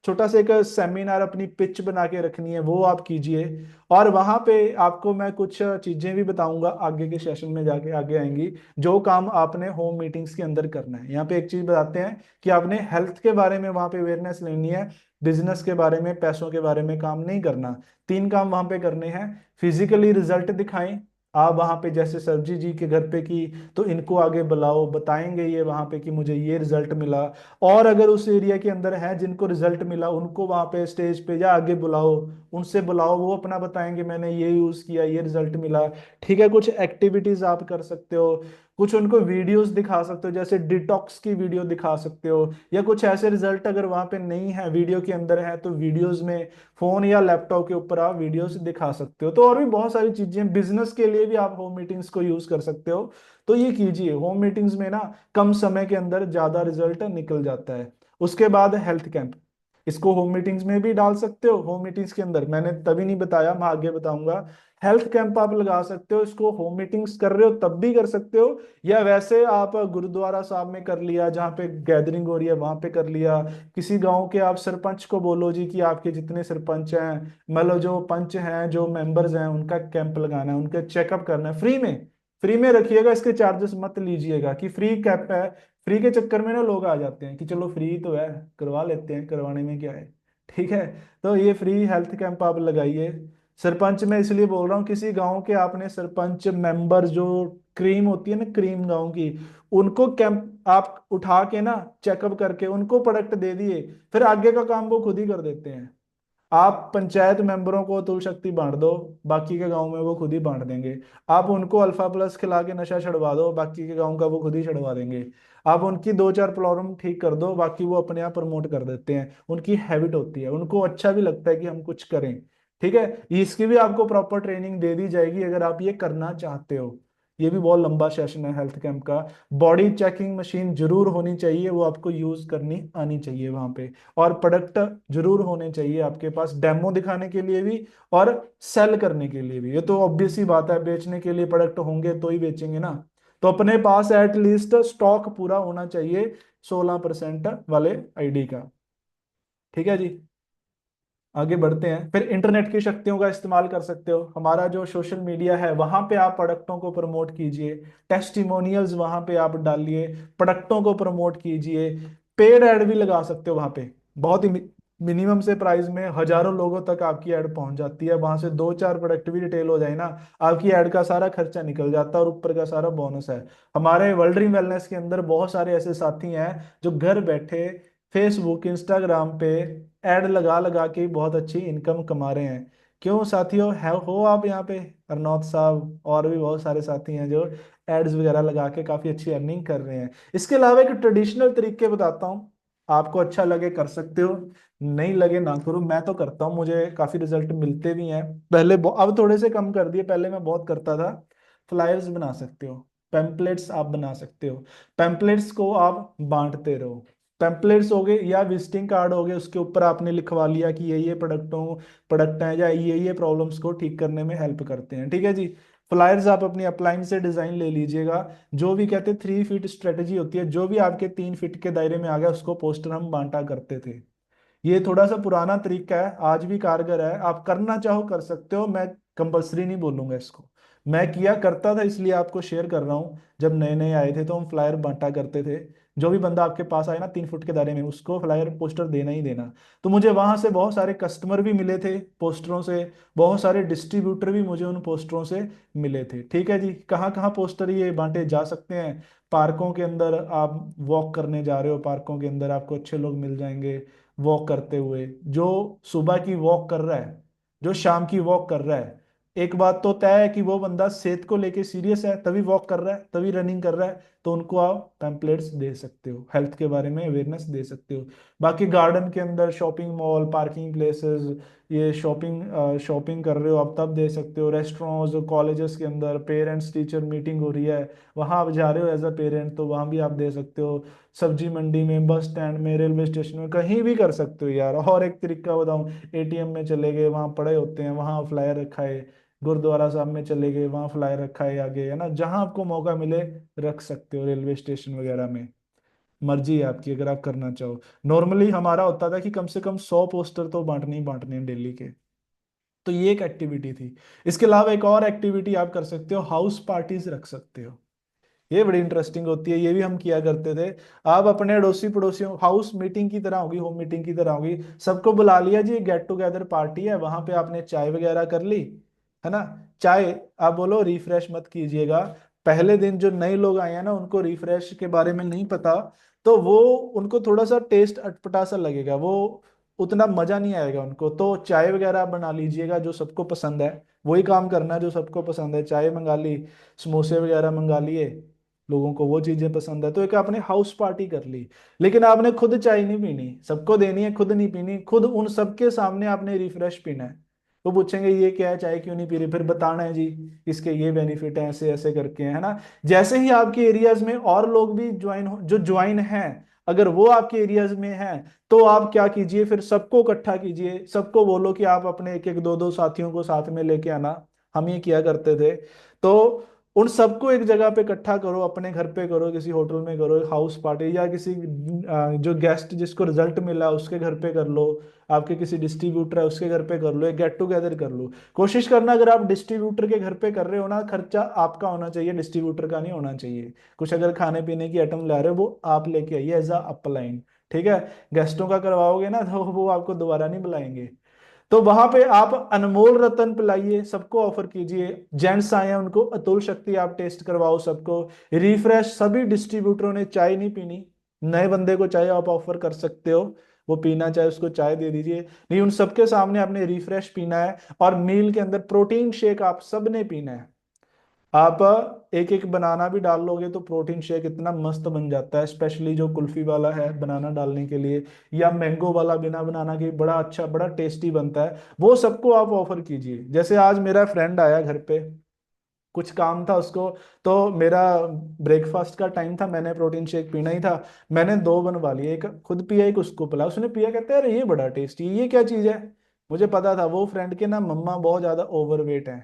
छोटा सा एक सेमिनार, अपनी पिच बना के रखनी है, वो आप कीजिए। और वहां पे आपको मैं कुछ चीजें भी बताऊंगा आगे के सेशन में जाके, आगे आएंगी, जो काम आपने होम मीटिंग्स के अंदर करना है। यहाँ पे एक चीज बताते हैं कि आपने हेल्थ के बारे में वहां पे अवेयरनेस लेनी है, बिजनेस के बारे में, पैसों के बारे में काम नहीं करना। तीन काम वहां पे करने हैं। फिजिकली रिजल्ट दिखाएं। आप वहां पे जैसे सरजी जी के घर पे की, तो इनको आगे बुलाओ, बताएंगे ये वहां पे कि मुझे ये रिजल्ट मिला। और अगर उस एरिया के अंदर है जिनको रिजल्ट मिला, उनको वहां पे स्टेज पे या आगे बुलाओ, उनसे बुलाओ, वो अपना बताएंगे मैंने ये यूज किया, ये रिजल्ट मिला। ठीक है। कुछ एक्टिविटीज आप कर सकते हो, कुछ उनको वीडियोस दिखा सकते हो, जैसे डिटॉक्स की वीडियो दिखा सकते हो, या कुछ ऐसे रिजल्ट अगर वहां पे नहीं है वीडियो के अंदर है, तो वीडियोस में फोन या लैपटॉप के ऊपर आप वीडियोस दिखा सकते हो। तो और भी बहुत सारी चीजें, बिजनेस के लिए भी आप होम मीटिंग्स को यूज कर सकते हो। तो ये कीजिए, होम मीटिंग्स में ना कम समय के अंदर ज्यादा रिजल्ट निकल जाता है। उसके बाद हेल्थ कैंप, इसको होम मीटिंग्स में भी डाल सकते हो। होम मीटिंग्स के अंदर मैंने तभी नहीं बताया, मैं आगे बताऊंगा। हेल्थ कैंप आप लगा सकते हो, इसको होम मीटिंग्स कर रहे हो तब भी कर सकते हो, या वैसे आप गुरुद्वारा साहब में कर लिया, जहाँ पे गैदरिंग हो रही है वहां पे कर लिया। किसी गांव के आप सरपंच को बोलो जी कि आपके जितने सरपंच हैं, मतलब जो पंच हैं, जो मेंबर्स हैं, उनका कैंप लगाना है, उनका चेकअप करना है फ्री में। फ्री में रखिएगा, इसके चार्जेस मत लीजिएगा कि फ्री कैंप है। फ्री के चक्कर में ना लोग आ जाते हैं कि चलो फ्री तो है, करवा लेते हैं, करवाने में क्या है। ठीक है। तो ये फ्री हेल्थ कैंप आप लगाइए। सरपंच मैं इसलिए बोल रहा हूँ, किसी गांव के आपने सरपंच मेंबर, जो क्रीम होती है ना, क्रीम गांव की, उनको कैंप आप उठा के ना चेकअप करके उनको प्रोडक्ट दे दिए, फिर आगे का काम वो खुद ही कर देते हैं। आप पंचायत मेंबरों को तुल शक्ति बांट दो, बाकी के गांव में वो खुद ही बांट देंगे। आप उनको अल्फा प्लस खिला के नशा छुड़वा दो, बाकी के गांव का वो खुद ही छुड़वा देंगे। आप उनकी दो चार प्रॉब्लम ठीक कर दो, बाकी वो अपने आप प्रमोट कर देते हैं, उनकी हैबिट होती है, उनको अच्छा भी लगता है कि हम कुछ करें। ठीक है। इसकी भी आपको प्रॉपर ट्रेनिंग दे दी जाएगी अगर आप ये करना चाहते हो। ये भी बहुत लंबा सेशन है हेल्थ कैंप का। बॉडी चेकिंग मशीन जरूर होनी चाहिए, वो आपको यूज करनी आनी चाहिए वहां पे। और प्रोडक्ट जरूर होने चाहिए आपके पास, डेमो दिखाने के लिए भी और सेल करने के लिए भी। ये तो ऑब्वियस ही बात है, बेचने के लिए प्रोडक्ट होंगे तो ही बेचेंगे ना। तो अपने पास एटलीस्ट स्टॉक पूरा होना चाहिए 16% वाले आईडी का। ठीक है जी। आगे बढ़ते हैं। फिर इंटरनेट की शक्तियों का इस्तेमाल कर सकते हो, हमारा जो सोशल मीडिया है वहां पे आप प्रोडक्टों को प्रमोट कीजिए, टेस्टिमोनियल्स वहां पे आप डालिए, प्रोडक्टों को प्रमोट कीजिए। पेड ऐड भी लगा सकते हो वहां पे, बहुत ही मिनिमम से प्राइस में हजारों लोगों तक आपकी ऐड पहुंच जाती है, वहां से दो चार प्रोडक्ट भी रिटेल हो जाए ना, आपकी ऐड का सारा खर्चा निकल जाता है और ऊपर का सारा बोनस है। हमारे वर्ल्ड ड्रीम वेलनेस के अंदर बहुत सारे ऐसे साथी हैं जो घर बैठे फेसबुक इंस्टाग्राम पे एड लगा लगा के बहुत अच्छी इनकम कमा रहे हैं। क्यों साथियों, है हो आप यहाँ पे, अरनौत साहब और भी बहुत सारे साथी हैं जो एड्स वगैरह लगा के काफी अच्छी अर्निंग कर रहे हैं। इसके अलावा एक ट्रेडिशनल तरीके बताता हूँ, आपको अच्छा लगे कर सकते हो, नहीं लगे ना करो। मैं तो करता हूँ, मुझे काफी रिजल्ट मिलते भी हैं। पहले अब थोड़े से कम कर दिए, पहले मैं बहुत करता था। फ्लायर्स बना सकते हो, पेम्पलेट्स आप बना सकते हो, पेम्पलेट्स को आप बांटते रहो। पेम्पलेट्स हो गए या विजिटिंग कार्ड हो गए, उसके ऊपर आपने लिखवा लिया कि ये प्रोडक्ट हैं या ये प्रॉब्लम्स को ठीक करने में हेल्प करते हैं। ठीक है जी। फ्लायर्स आप अपनी अपलाइन से डिजाइन ले लीजिएगा। जो भी कहते 3 फीट स्ट्रेटेजी होती है, जो भी आपके 3 फीट के दायरे में आ गया उसको पोस्टर हम बांटा करते थे। ये थोड़ा सा पुराना तरीका है, आज भी कारगर है, आप करना चाहो कर सकते हो, मैं कंपलसरी नहीं बोलूंगा इसको। मैं किया करता था इसलिए आपको शेयर कर रहा हूँ। जब नए नए आए थे तो हम फ्लायर बांटा करते थे, जो भी बंदा आपके पास आए ना 3 फुट के दायरे में, उसको फ्लायर पोस्टर देना ही देना। तो मुझे वहां से बहुत सारे कस्टमर भी मिले थे पोस्टरों से, बहुत सारे डिस्ट्रीब्यूटर भी मुझे उन पोस्टरों से मिले थे। ठीक है जी। कहाँ कहाँ पोस्टर ये बांटे जा सकते हैं, पार्कों के अंदर आप वॉक करने जा रहे हो, पार्कों के अंदर आपको अच्छे लोग मिल जाएंगे वॉक करते हुए। जो सुबह की वॉक कर रहा है, जो शाम की वॉक कर रहा है, एक बात तो तय है कि वो बंदा सेहत को लेके सीरियस है, तभी वॉक कर रहा है, तभी रनिंग कर रहा है, तो उनको आप पैम्पलेट्स दे सकते हो, हेल्थ के बारे में अवेयरनेस दे सकते हो। बाकी गार्डन के अंदर शॉपिंग मॉल, पार्किंग प्लेसेस, ये शॉपिंग शॉपिंग कर रहे हो आप, तब दे सकते हो। रेस्टोरेंट्स, कॉलेजेस के अंदर पेरेंट्स टीचर मीटिंग हो रही है, वहां आप जा रहे हो एज अ पेरेंट, तो वहां भी आप दे सकते हो। सब्जी मंडी में, बस स्टैंड में, रेलवे स्टेशन में, कहीं भी कर सकते हो यार। और एक तरीका बताऊं, एटीएम में चले गए, वहां पड़े होते हैं, वहां फ्लायर रखा है। गुरुद्वारा साहब में चले गए, वहां फ्लायर रखा है आगे, है ना, जहां आपको मौका मिले रख सकते हो, रेलवे स्टेशन वगैरह में। मर्जी है आपकी, अगर आप करना चाहो। नॉर्मली हमारा होता था कि कम से कम 100 पोस्टर तो बांटने ही बांटने हैं डेली के। तो ये एक एक्टिविटी थी। इसके अलावा एक और एक्टिविटी आप कर सकते हो, हाउस पार्टीज रख सकते हो। ये बड़ी इंटरेस्टिंग होती है, ये भी हम किया करते थे। आप अपने अड़ोसी पड़ोसियों, हाउस मीटिंग की तरह होगी, होम मीटिंग की तरह होगी, सबको बुला लिया जी, गेट टुगेदर पार्टी है, वहां पे आपने चाय वगैरह कर ली, है ना। चाय, आप बोलो रिफ्रेश मत कीजिएगा। पहले दिन जो नए लोग आए हैं ना, उनको रिफ्रेश के बारे में नहीं पता, तो वो, उनको थोड़ा सा टेस्ट अटपटा सा लगेगा, वो उतना मजा नहीं आएगा उनको। तो चाय वगैरह आप बना लीजिएगा जो सबको पसंद है, वही काम करना है जो सबको पसंद है। चाय मंगा ली, समोसे वगैरह मंगा लिए, लोगों को वो चीजें पसंद है, तो एक आपने हाउस पार्टी कर ली। लेकिन आपने खुद चाय नहीं पीनी, सबको देनी है, खुद नहीं पीनी, खुद उन सबके सामने आपने रिफ्रेश पीना है। वो पूछेंगे ये क्या है, चाय क्यों नहीं पी रही, फिर बताना है जी इसके ये बेनिफिट है, ऐसे ऐसे करके, है ना। जैसे ही आपके एरियाज में और लोग भी ज्वाइन हो, जो ज्वाइन हैं, अगर वो आपके एरियाज में हैं, तो आप क्या कीजिए, फिर सबको इकट्ठा कीजिए, सबको बोलो कि आप अपने एक एक दो दो साथियों को साथ में लेके आना। हम ये किया करते थे। तो उन सबको एक जगह पे इकट्ठा करो, अपने घर पे करो, किसी होटल में करो हाउस पार्टी, या किसी जो गेस्ट जिसको रिजल्ट मिला उसके घर पे कर लो, आपके किसी डिस्ट्रीब्यूटर है उसके घर पे कर लो, एक गेट टुगेदर कर लो। कोशिश करना, अगर आप डिस्ट्रीब्यूटर के घर पे कर रहे हो ना, खर्चा आपका होना चाहिए, डिस्ट्रीब्यूटर का नहीं होना चाहिए। कुछ अगर खाने पीने की आइटम ला रहे हो, वो आप लेके आइए एज अ अपलाइन, ठीक है। गेस्टों का करवाओगे ना, तो वो आपको दोबारा नहीं बुलाएंगे। तो वहां पे आप अनमोल रतन पिलाइए, सबको ऑफर कीजिए। जेंट्स आए हैं उनको अतुल शक्ति आप टेस्ट करवाओ सबको। रिफ्रेश, सभी डिस्ट्रीब्यूटरों ने चाय नहीं पीनी, नए बंदे को चाय आप ऑफर कर सकते हो, वो पीना चाहे उसको चाय दे दीजिए। नहीं, उन सबके सामने आपने रिफ्रेश पीना है। और मील के अंदर प्रोटीन शेक आप सबने पीना है। आप एक एक बनाना भी डाल लोगे तो प्रोटीन शेक इतना मस्त बन जाता है, स्पेशली जो कुल्फी वाला है बनाना डालने के लिए, या मैंगो वाला बिना बनाना के बड़ा अच्छा, बड़ा टेस्टी बनता है। वो सबको आप ऑफर कीजिए। जैसे आज मेरा फ्रेंड आया घर पे, कुछ काम था उसको, तो मेरा ब्रेकफास्ट का टाइम था, मैंने प्रोटीन शेक पीना ही था, मैंने दो बनवा लिए, एक खुद पिया एक उसको पिला। उसने पिया, कहता है अरे ये बड़ा टेस्टी है, ये क्या चीज़ है। मुझे पता था वो फ्रेंड के ना मम्मा बहुत ज्यादा ओवरवेट है,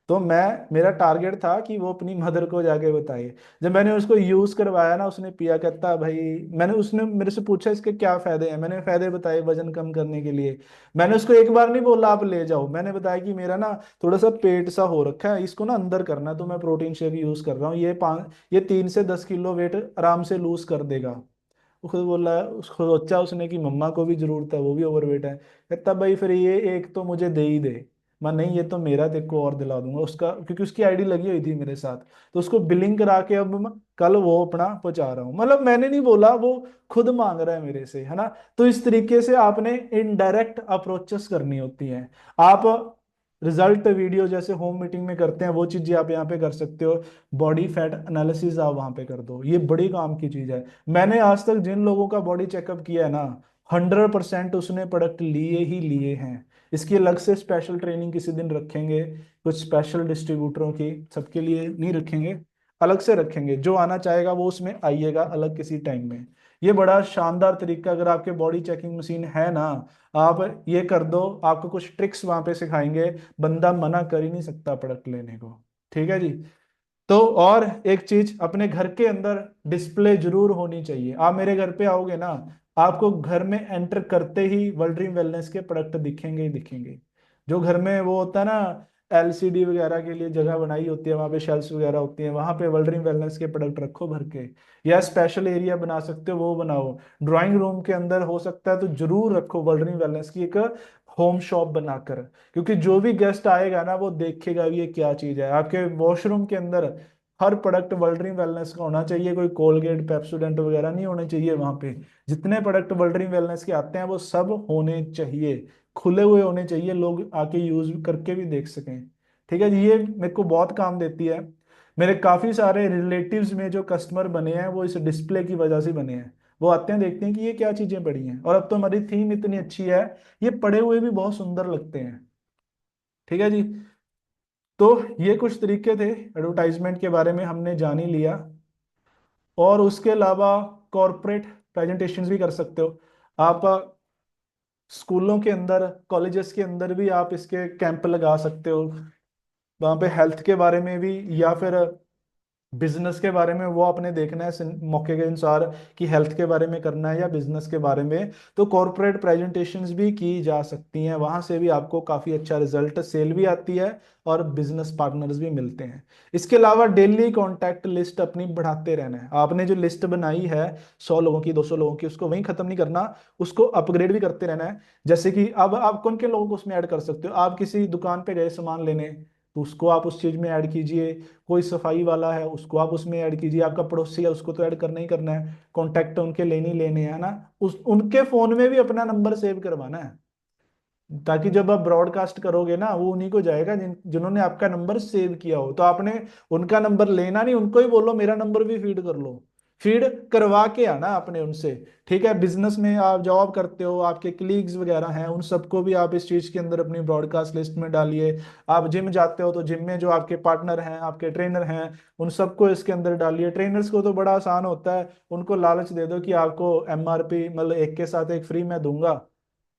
तो मेरा टारगेट था कि वो अपनी मदर को जाके बताए। जब मैंने उसको यूज करवाया ना, उसने पिया, कहता भाई, मैंने, उसने मेरे से पूछा इसके क्या फायदे हैं, मैंने फायदे बताए वजन कम करने के लिए। मैंने उसको एक बार नहीं बोला आप ले जाओ, मैंने बताया कि मेरा ना थोड़ा सा पेट सा हो रखा है, इसको ना अंदर करना है, तो मैं प्रोटीन शेक यूज कर रहा हूँ, ये 3 से 10 किलो वेट आराम से लूज कर देगा। वो खुद बोला, उसको सोचा उसने कि मम्मा को भी जरूरत है, वो भी ओवरवेट है, कहता भाई फिर ये एक तो मुझे दे ही दे। मैं, नहीं ये तो मेरा, तेरे को और दिला दूंगा उसका, क्योंकि उसकी आईडी लगी हुई थी मेरे साथ, तो उसको बिलिंग करा के अब मैं कल वो अपना पहुंचा रहा हूँ। मतलब मैंने नहीं बोला, वो खुद मांग रहा है मेरे से, है ना। तो इस तरीके से आपने इनडायरेक्ट अप्रोचेस करनी होती हैं। आप रिजल्ट वीडियो जैसे होम मीटिंग में करते हैं, वो चीजें आप यहाँ पे कर सकते हो। बॉडी फैट एनालिसिस आप वहां पे कर दो, ये बड़ी काम की चीज है। मैंने आज तक जिन लोगों का बॉडी चेकअप किया है ना, 100% उसने प्रोडक्ट लिए ही लिए हैं। इसकी अलग से स्पेशल ट्रेनिंग किसी दिन रखेंगे, कुछ स्पेशल डिस्ट्रीब्यूटरों की, सबके लिए नहीं रखेंगे, अलग से रखेंगे। जो आना चाहेगा वो उसमें आइएगा अलग किसी टाइम में। ये बड़ा शानदार तरीका, अगर आपके बॉडी चेकिंग मशीन है ना, आप ये कर दो, आपको कुछ ट्रिक्स वहां पे सिखाएंगे, बंदा मना कर ही नहीं सकता प्रोडक्ट लेने को। ठीक है जी। तो और एक चीज, अपने घर के अंदर डिस्प्ले जरूर होनी चाहिए। आप मेरे घर पे आओगे ना, आपको घर में एंटर करते ही वर्ल्ड ड्रीम वेलनेस के प्रोडक्ट दिखेंगे ही दिखेंगे। जो घर में वो होता है ना, एलसीडी वगैरह के लिए जगह बनाई होती है, वहां पे शेल्फ्स वगैरह होती हैं, वहां पे वर्ल्ड ड्रीम वेलनेस के प्रोडक्ट रखो भर के। या स्पेशल एरिया बना सकते हो, वो बनाओ। ड्राइंग रूम के अंदर हो सकता है तो जरूर रखो वर्ल्ड ड्रीम वेलनेस की एक होम शॉप बनाकर, क्योंकि जो भी गेस्ट आएगा ना, वो देखेगा भी ये क्या चीज है। आपके वॉशरूम के अंदर हर प्रोडक्ट वर्ल्ड ड्रीम वेलनेस का होना चाहिए, कोई कोलगेट पेप्सोडेंट वगैरह नहीं होने चाहिए वहां पे। जितने प्रोडक्ट वर्ल्ड ड्रीम वेलनेस के आते हैं वो सब होने चाहिए, खुले हुए होने चाहिए, लोग आके यूज करके भी देख सकें। ठीक है जी, ये मेरे को बहुत काम देती है। मेरे काफी सारे रिलेटिव्स में जो कस्टमर बने हैं वो इस डिस्प्ले की वजह से बने हैं। वो आते हैं, देखते हैं कि ये क्या चीजें पड़ी हैं, और अब तो हमारी थीम इतनी अच्छी है, ये पड़े हुए भी बहुत सुंदर लगते हैं। ठीक है जी। तो ये कुछ तरीके थे, एडवर्टाइजमेंट के बारे में हमने जान ही लिया। और उसके अलावा कॉरपोरेट प्रेजेंटेशंस भी कर सकते हो आप। स्कूलों के अंदर, कॉलेजेस के अंदर भी आप इसके कैंप लगा सकते हो। वहाँ पे हेल्थ के बारे में भी, या फिर बिजनेस के बारे में, वो आपने देखना है मौके के अनुसार कि हेल्थ के बारे में करना है या बिजनेस के बारे में। तो कॉरपोरेट प्रेजेंटेशंस भी की जा सकती हैं, वहां से भी आपको काफी अच्छा रिजल्ट, सेल भी आती है और बिजनेस पार्टनर्स भी मिलते हैं। इसके अलावा डेली कॉन्टैक्ट लिस्ट अपनी बढ़ाते रहना है। आपने जो लिस्ट बनाई है 100 लोगों की, 200 लोगों की, उसको वहीं खत्म नहीं करना, उसको अपग्रेड भी करते रहना है। जैसे कि अब आप कौन के लोगों को उसमें ऐड कर सकते हो, आप किसी दुकान पे गए सामान लेने, तो उसको आप उस चीज में ऐड कीजिए। कोई सफाई वाला है, उसको आप उसमें ऐड कीजिए। आपका पड़ोसी है, उसको तो ऐड करना ही करना है, कॉन्टैक्ट उनके लेने ही लेने हैं, है ना। उस उनके फोन में भी अपना नंबर सेव करवाना है, ताकि जब आप ब्रॉडकास्ट करोगे ना, वो उन्हीं को जाएगा जिन्होंने आपका नंबर सेव किया हो। तो आपने उनका नंबर लेना नहीं, उनको ही बोलो मेरा नंबर भी फीड कर लो, फीड करवा के आना आपने उनसे। ठीक है, बिजनेस में आप जॉब करते हो, आपके कलीग्स वगैरह हैं, उन सबको भी आप इस चीज के अंदर अपनी ब्रॉडकास्ट लिस्ट में डालिए। आप जिम जाते हो तो जिम में जो आपके पार्टनर हैं, आपके ट्रेनर हैं, उन सबको इसके अंदर डालिए। ट्रेनर्स को तो बड़ा आसान होता है, उनको लालच दे दो कि आपको एमआरपी, मतलब एक के साथ एक फ्री मैं दूंगा।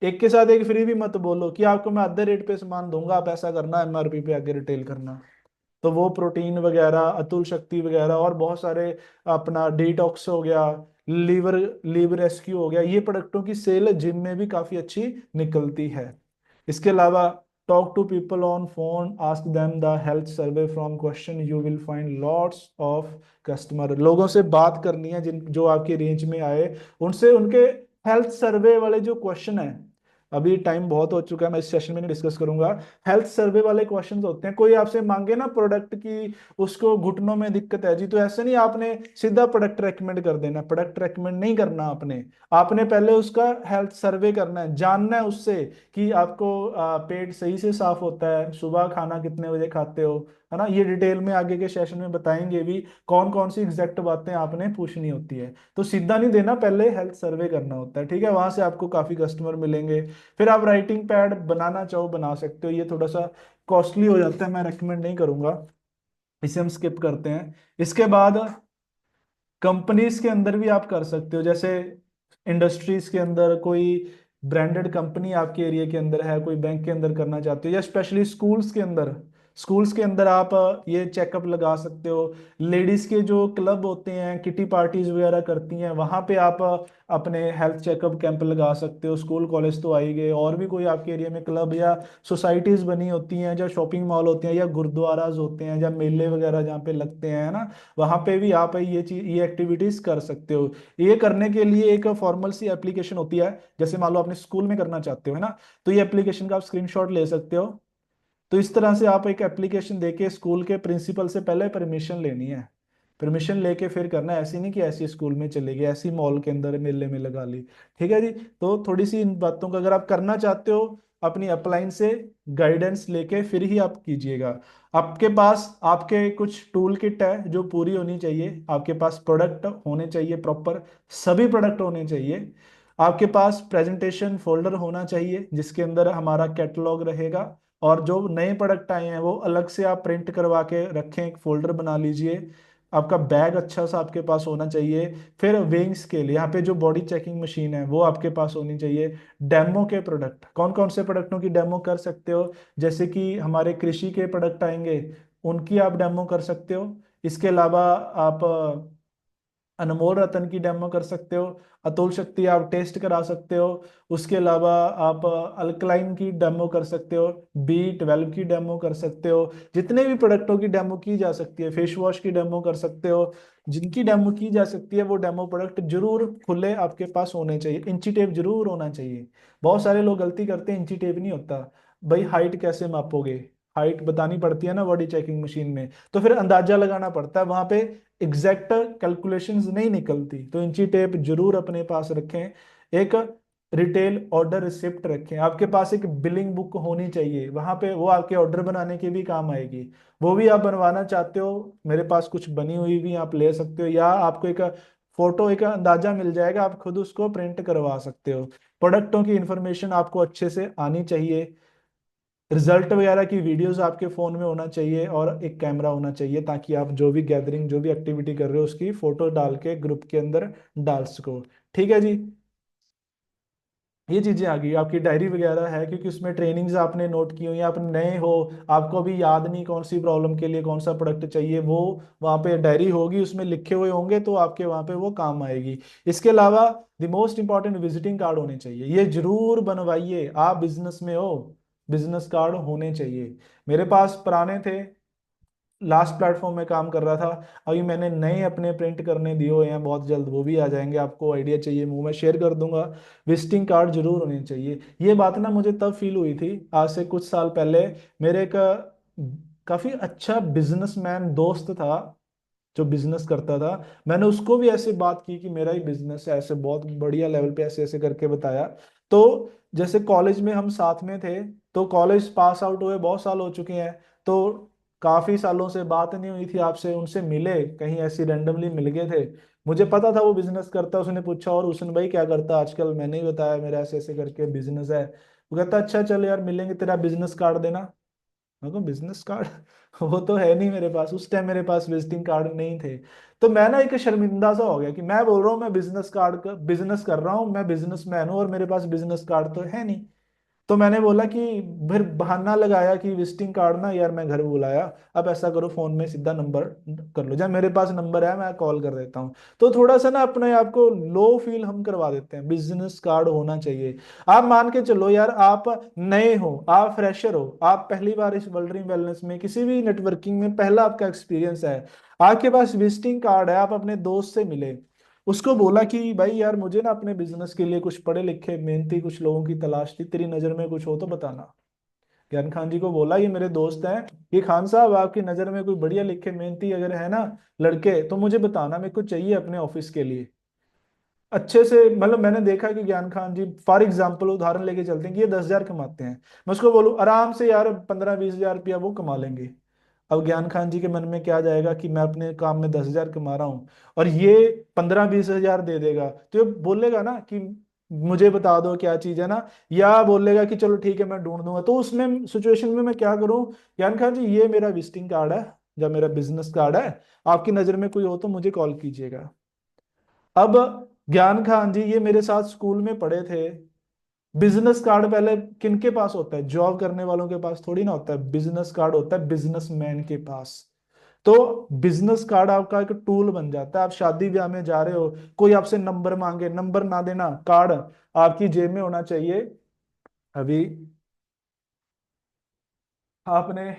एक के साथ एक फ्री भी मत बोलो कि आपको मैं आधे रेट पे सामान दूंगा, आप ऐसा करना, एमआरपी पे आगे रिटेल करना। तो वो प्रोटीन वगैरह, अतुल शक्ति वगैरह, और बहुत सारे, अपना डिटॉक्स हो गया, लीवर लीवर रेस्क्यू हो गया, ये प्रोडक्टों की सेल जिम में भी काफी अच्छी निकलती है। इसके अलावा talk to people on phone, ask them the health survey from question, you will find lots of customer. लोगों से बात करनी है जिन जो आपकी रेंज में आए, उनसे उनके हेल्थ सर्वे वाले जो क्वेश्चन है, अभी टाइम बहुत हो चुका है, मैं इस सेशन में नहीं डिस्कस करूंगा। हेल्थ सर्वे वाले क्वेश्चंस होते हैं, कोई आपसे मांगे ना प्रोडक्ट की, उसको घुटनों में दिक्कत है जी, तो ऐसे नहीं आपने सीधा प्रोडक्ट रेकमेंड कर देना, प्रोडक्ट रेकमेंड नहीं करना आपने। आपने पहले उसका हेल्थ सर्वे करना है, जानना है उससे कि आपको पेट सही से साफ होता है, सुबह खाना कितने बजे खाते हो, है ना। ये डिटेल में आगे के सेशन में बताएंगे भी, कौन कौन सी एग्जैक्ट बातें आपने पूछनी होती है। तो सीधा नहीं देना, पहले हेल्थ सर्वे करना होता है। ठीक है, वहां से आपको काफी कस्टमर मिलेंगे। फिर आप राइटिंग पैड बनाना चाहो बना सकते हो, ये थोड़ा सा कॉस्टली हो जाता है, मैं रेकमेंड नहीं करूंगा, इसे हम स्किप करते हैं। इसके बाद कंपनीज के अंदर भी आप कर सकते हो, जैसे इंडस्ट्रीज के अंदर कोई ब्रांडेड कंपनी आपके एरिया के अंदर है, कोई बैंक के अंदर करना चाहते हो, या स्पेशली स्कूल्स के अंदर, स्कूल्स के अंदर आप ये चेकअप लगा सकते हो। लेडीज के जो क्लब होते हैं, किटी पार्टीज वगैरह करती हैं, वहां पे आप अपने हेल्थ चेकअप कैंप लगा सकते हो। स्कूल कॉलेज तो आ ही गए, और भी कोई आपके एरिया में क्लब या सोसाइटीज बनी होती हैं, या शॉपिंग मॉल होते हैं, या गुरुद्वाराज होते हैं, या मेले वगैरह जहाँ पे लगते हैं, है ना, वहां पे भी आप ये चीज, ये एक्टिविटीज कर सकते हो। ये करने के लिए एक फॉर्मल सी एप्लीकेशन होती है, जैसे मान लो आपने स्कूल में करना चाहते हो, है ना, तो ये एप्लीकेशन का आप स्क्रीनशॉट ले सकते हो। तो इस तरह से आप एक एप्लीकेशन देके स्कूल के प्रिंसिपल से पहले परमिशन लेनी है, परमिशन लेके फिर करना है। ऐसी नहीं कि ऐसी स्कूल में चले गए, ऐसी मॉल के अंदर मेले में लगा ली। ठीक है जी। तो थोड़ी सी इन बातों का अगर आप करना चाहते हो, अपनी अपलाइन से गाइडेंस लेके फिर ही आप कीजिएगा। आपके पास आपके कुछ टूल किट है जो पूरी होनी चाहिए, आपके पास प्रोडक्ट होने चाहिए प्रॉपर, सभी प्रोडक्ट होने चाहिए। आपके पास प्रेजेंटेशन फोल्डर होना चाहिए जिसके अंदर हमारा कैटलॉग रहेगा, और जो नए प्रोडक्ट आए हैं वो अलग से आप प्रिंट करवा के रखें, एक फोल्डर बना लीजिए। आपका बैग अच्छा सा आपके पास होना चाहिए। फिर वेइंग स्केल, यहाँ पे जो बॉडी चेकिंग मशीन है वो आपके पास होनी चाहिए। डेमो के प्रोडक्ट, कौन कौन से प्रोडक्टों की डेमो कर सकते हो, जैसे कि हमारे कृषि के प्रोडक्ट आएंगे, उनकी आप डेमो कर सकते हो। इसके अलावा आप अनमोल रतन की डेमो कर सकते हो, अतुल शक्ति आप टेस्ट करा सकते हो। उसके अलावा आप अल्कलाइन की डेमो कर सकते हो, B12 की डेमो कर सकते हो। जितने भी प्रोडक्टों की डेमो की जा सकती है, फेस वॉश की डेमो कर सकते हो, जिनकी डेमो की जा सकती है वो डेमो प्रोडक्ट जरूर खुले आपके पास होने चाहिए। इंची टेप जरूर होना चाहिए। बहुत सारे लोग गलती करते हैं, इंची टेप नहीं होता। भाई हाइट कैसे मापोगे, हाइट बतानी पड़ती है ना बॉडी चेकिंग मशीन में, तो फिर अंदाजा लगाना पड़ता है, वहां पे एग्जैक्ट कैलकुलेशंस नहीं निकलती। तो इंची टेप जरूर अपने पास रखें। एक रिटेल ऑर्डर रिसिप्ट रखें, आपके पास एक बिलिंग बुक होनी चाहिए, वहां पे वो आपके ऑर्डर बनाने के भी काम आएगी। वो भी आप बनवाना चाहते हो, मेरे पास कुछ बनी हुई भी आप ले सकते हो, या आपको एक फोटो, एक अंदाजा मिल जाएगा, आप खुद उसको प्रिंट करवा सकते हो। प्रोडक्टों की इंफॉर्मेशन आपको अच्छे से आनी चाहिए, रिजल्ट वगैरह की वीडियोस आपके फोन में होना चाहिए, और एक कैमरा होना चाहिए, ताकि आप जो भी गैदरिंग, जो भी एक्टिविटी कर रहे हो उसकी फोटो डाल के ग्रुप के अंदर डाल सको। ठीक है जी। ये चीजें आ गई, आपकी डायरी वगैरह है, क्योंकि उसमें ट्रेनिंग्स आपने नोट की हुई हैं, आप नए हो, आपको अभी याद नहीं कौन सी प्रॉब्लम के लिए कौन सा प्रोडक्ट चाहिए, वो वहाँ पे डायरी होगी, उसमें लिखे हुए होंगे, तो आपके वहाँ पे वो काम आएगी। इसके अलावा the most important visiting card होने चाहिए, ये जरूर बनवाइए, आप बिजनेस में हो, बिजनेस कार्ड होने चाहिए। मेरे पास पुराने थे, लास्ट प्लेटफॉर्म में काम कर रहा था, अभी मैंने नए अपने प्रिंट करने दिए हुए हैं, बहुत जल्द वो भी आ जाएंगे, आपको आइडिया चाहिए वो मैं शेयर कर दूंगा। विजिटिंग कार्ड जरूर होने चाहिए। ये बात ना मुझे तब फील हुई थी, आज से कुछ साल पहले, मेरे एक काफी अच्छा बिजनेसमैन दोस्त था जो बिजनेस करता था, मैंने उसको भी ऐसे बात की कि मेरा ही बिजनेस है, ऐसे बहुत बढ़िया लेवल पे ऐसे ऐसे करके बताया। तो जैसे कॉलेज में हम साथ में थे, तो कॉलेज पास आउट हुए बहुत साल हो चुके हैं, तो काफी सालों से बात नहीं हुई थी आपसे, उनसे मिले कहीं ऐसी रैंडमली मिल गए थे, मुझे पता था वो बिजनेस करता है, उसने पूछा और हुसैन भाई क्या करता है आजकल, मैंने ही बताया मेरा ऐसे ऐसे करके बिजनेस है। वो कहता अच्छा चल यार मिलेंगे, तेरा बिजनेस कार्ड देना। मैं कहूँ बिजनेस कार्ड वो तो है नहीं मेरे पास, उस टाइम मेरे पास विजिटिंग कार्ड नहीं थे। तो मैं ना एक शर्मिंदा सा हो गया कि मैं बोल रहा हूँ मैं बिजनेस कार्ड का बिजनेस कर रहा हूँ, मैं बिजनेसमैन हूँ, और मेरे पास बिजनेस कार्ड तो है नहीं। तो मैंने बोला कि फिर बहाना लगाया कि विजिटिंग कार्ड ना यार मैं घर बुलाया, अब ऐसा करो फोन में सीधा नंबर कर लो, जब मेरे पास नंबर है मैं कॉल कर देता हूँ। तो थोड़ा सा ना अपने आप को लो फील हम करवा देते हैं, बिजनेस कार्ड होना चाहिए। आप मान के चलो यार, आप नए हो, आप फ्रेशर हो, आप पहली बार इस वर्ल्ड वेलनेस में किसी भी नेटवर्किंग में पहला आपका एक्सपीरियंस है, आपके पास विजिटिंग कार्ड है, आप अपने दोस्त से मिले, उसको बोला कि भाई यार मुझे ना अपने बिजनेस के लिए कुछ पढ़े लिखे मेहनती कुछ लोगों की तलाश थी, तेरी नजर में कुछ हो तो बताना। ज्ञान खान जी को बोला ये मेरे दोस्त हैं, ये खान साहब आपकी नजर में कोई बढ़िया लिखे मेहनती अगर है ना लड़के, तो मुझे बताना, मेरे को चाहिए अपने ऑफिस के लिए। अच्छे से, मतलब मैंने देखा कि ज्ञान खान जी फॉर एग्जाम्पल उदाहरण लेके चलते हैं कि ये 10,000 कमाते हैं, मैं उसको बोलूं आराम से यार 15-20 हजार रुपया वो कमा लेंगे। अब ज्ञान खान जी के मन में क्या जाएगा कि मैं अपने काम में 10,000 कमा रहा हूँ, और ये 15-20 हजार दे देगा, तो ये बोलेगा ना कि मुझे बता दो क्या चीज है ना, या बोलेगा कि चलो ठीक है मैं ढूंढ दूंगा। तो उसमें सिचुएशन में मैं क्या करूं, ज्ञान खान जी ये मेरा विजिटिंग कार्ड है या मेरा बिजनेस कार्ड है, आपकी नजर में कोई हो तो मुझे कॉल कीजिएगा। अब ज्ञान खान जी ये मेरे साथ स्कूल में पढ़े थे, बिजनेस कार्ड पहले किनके पास होता है, जॉब करने वालों के पास थोड़ी ना होता है, बिजनेस कार्ड होता है बिजनेसमैन के पास। तो बिजनेस कार्ड आपका एक टूल बन जाता है, आप शादी ब्याह में जा रहे हो, कोई आपसे नंबर मांगे, नंबर ना देना, कार्ड आपकी जेब में होना चाहिए। अभी आपने,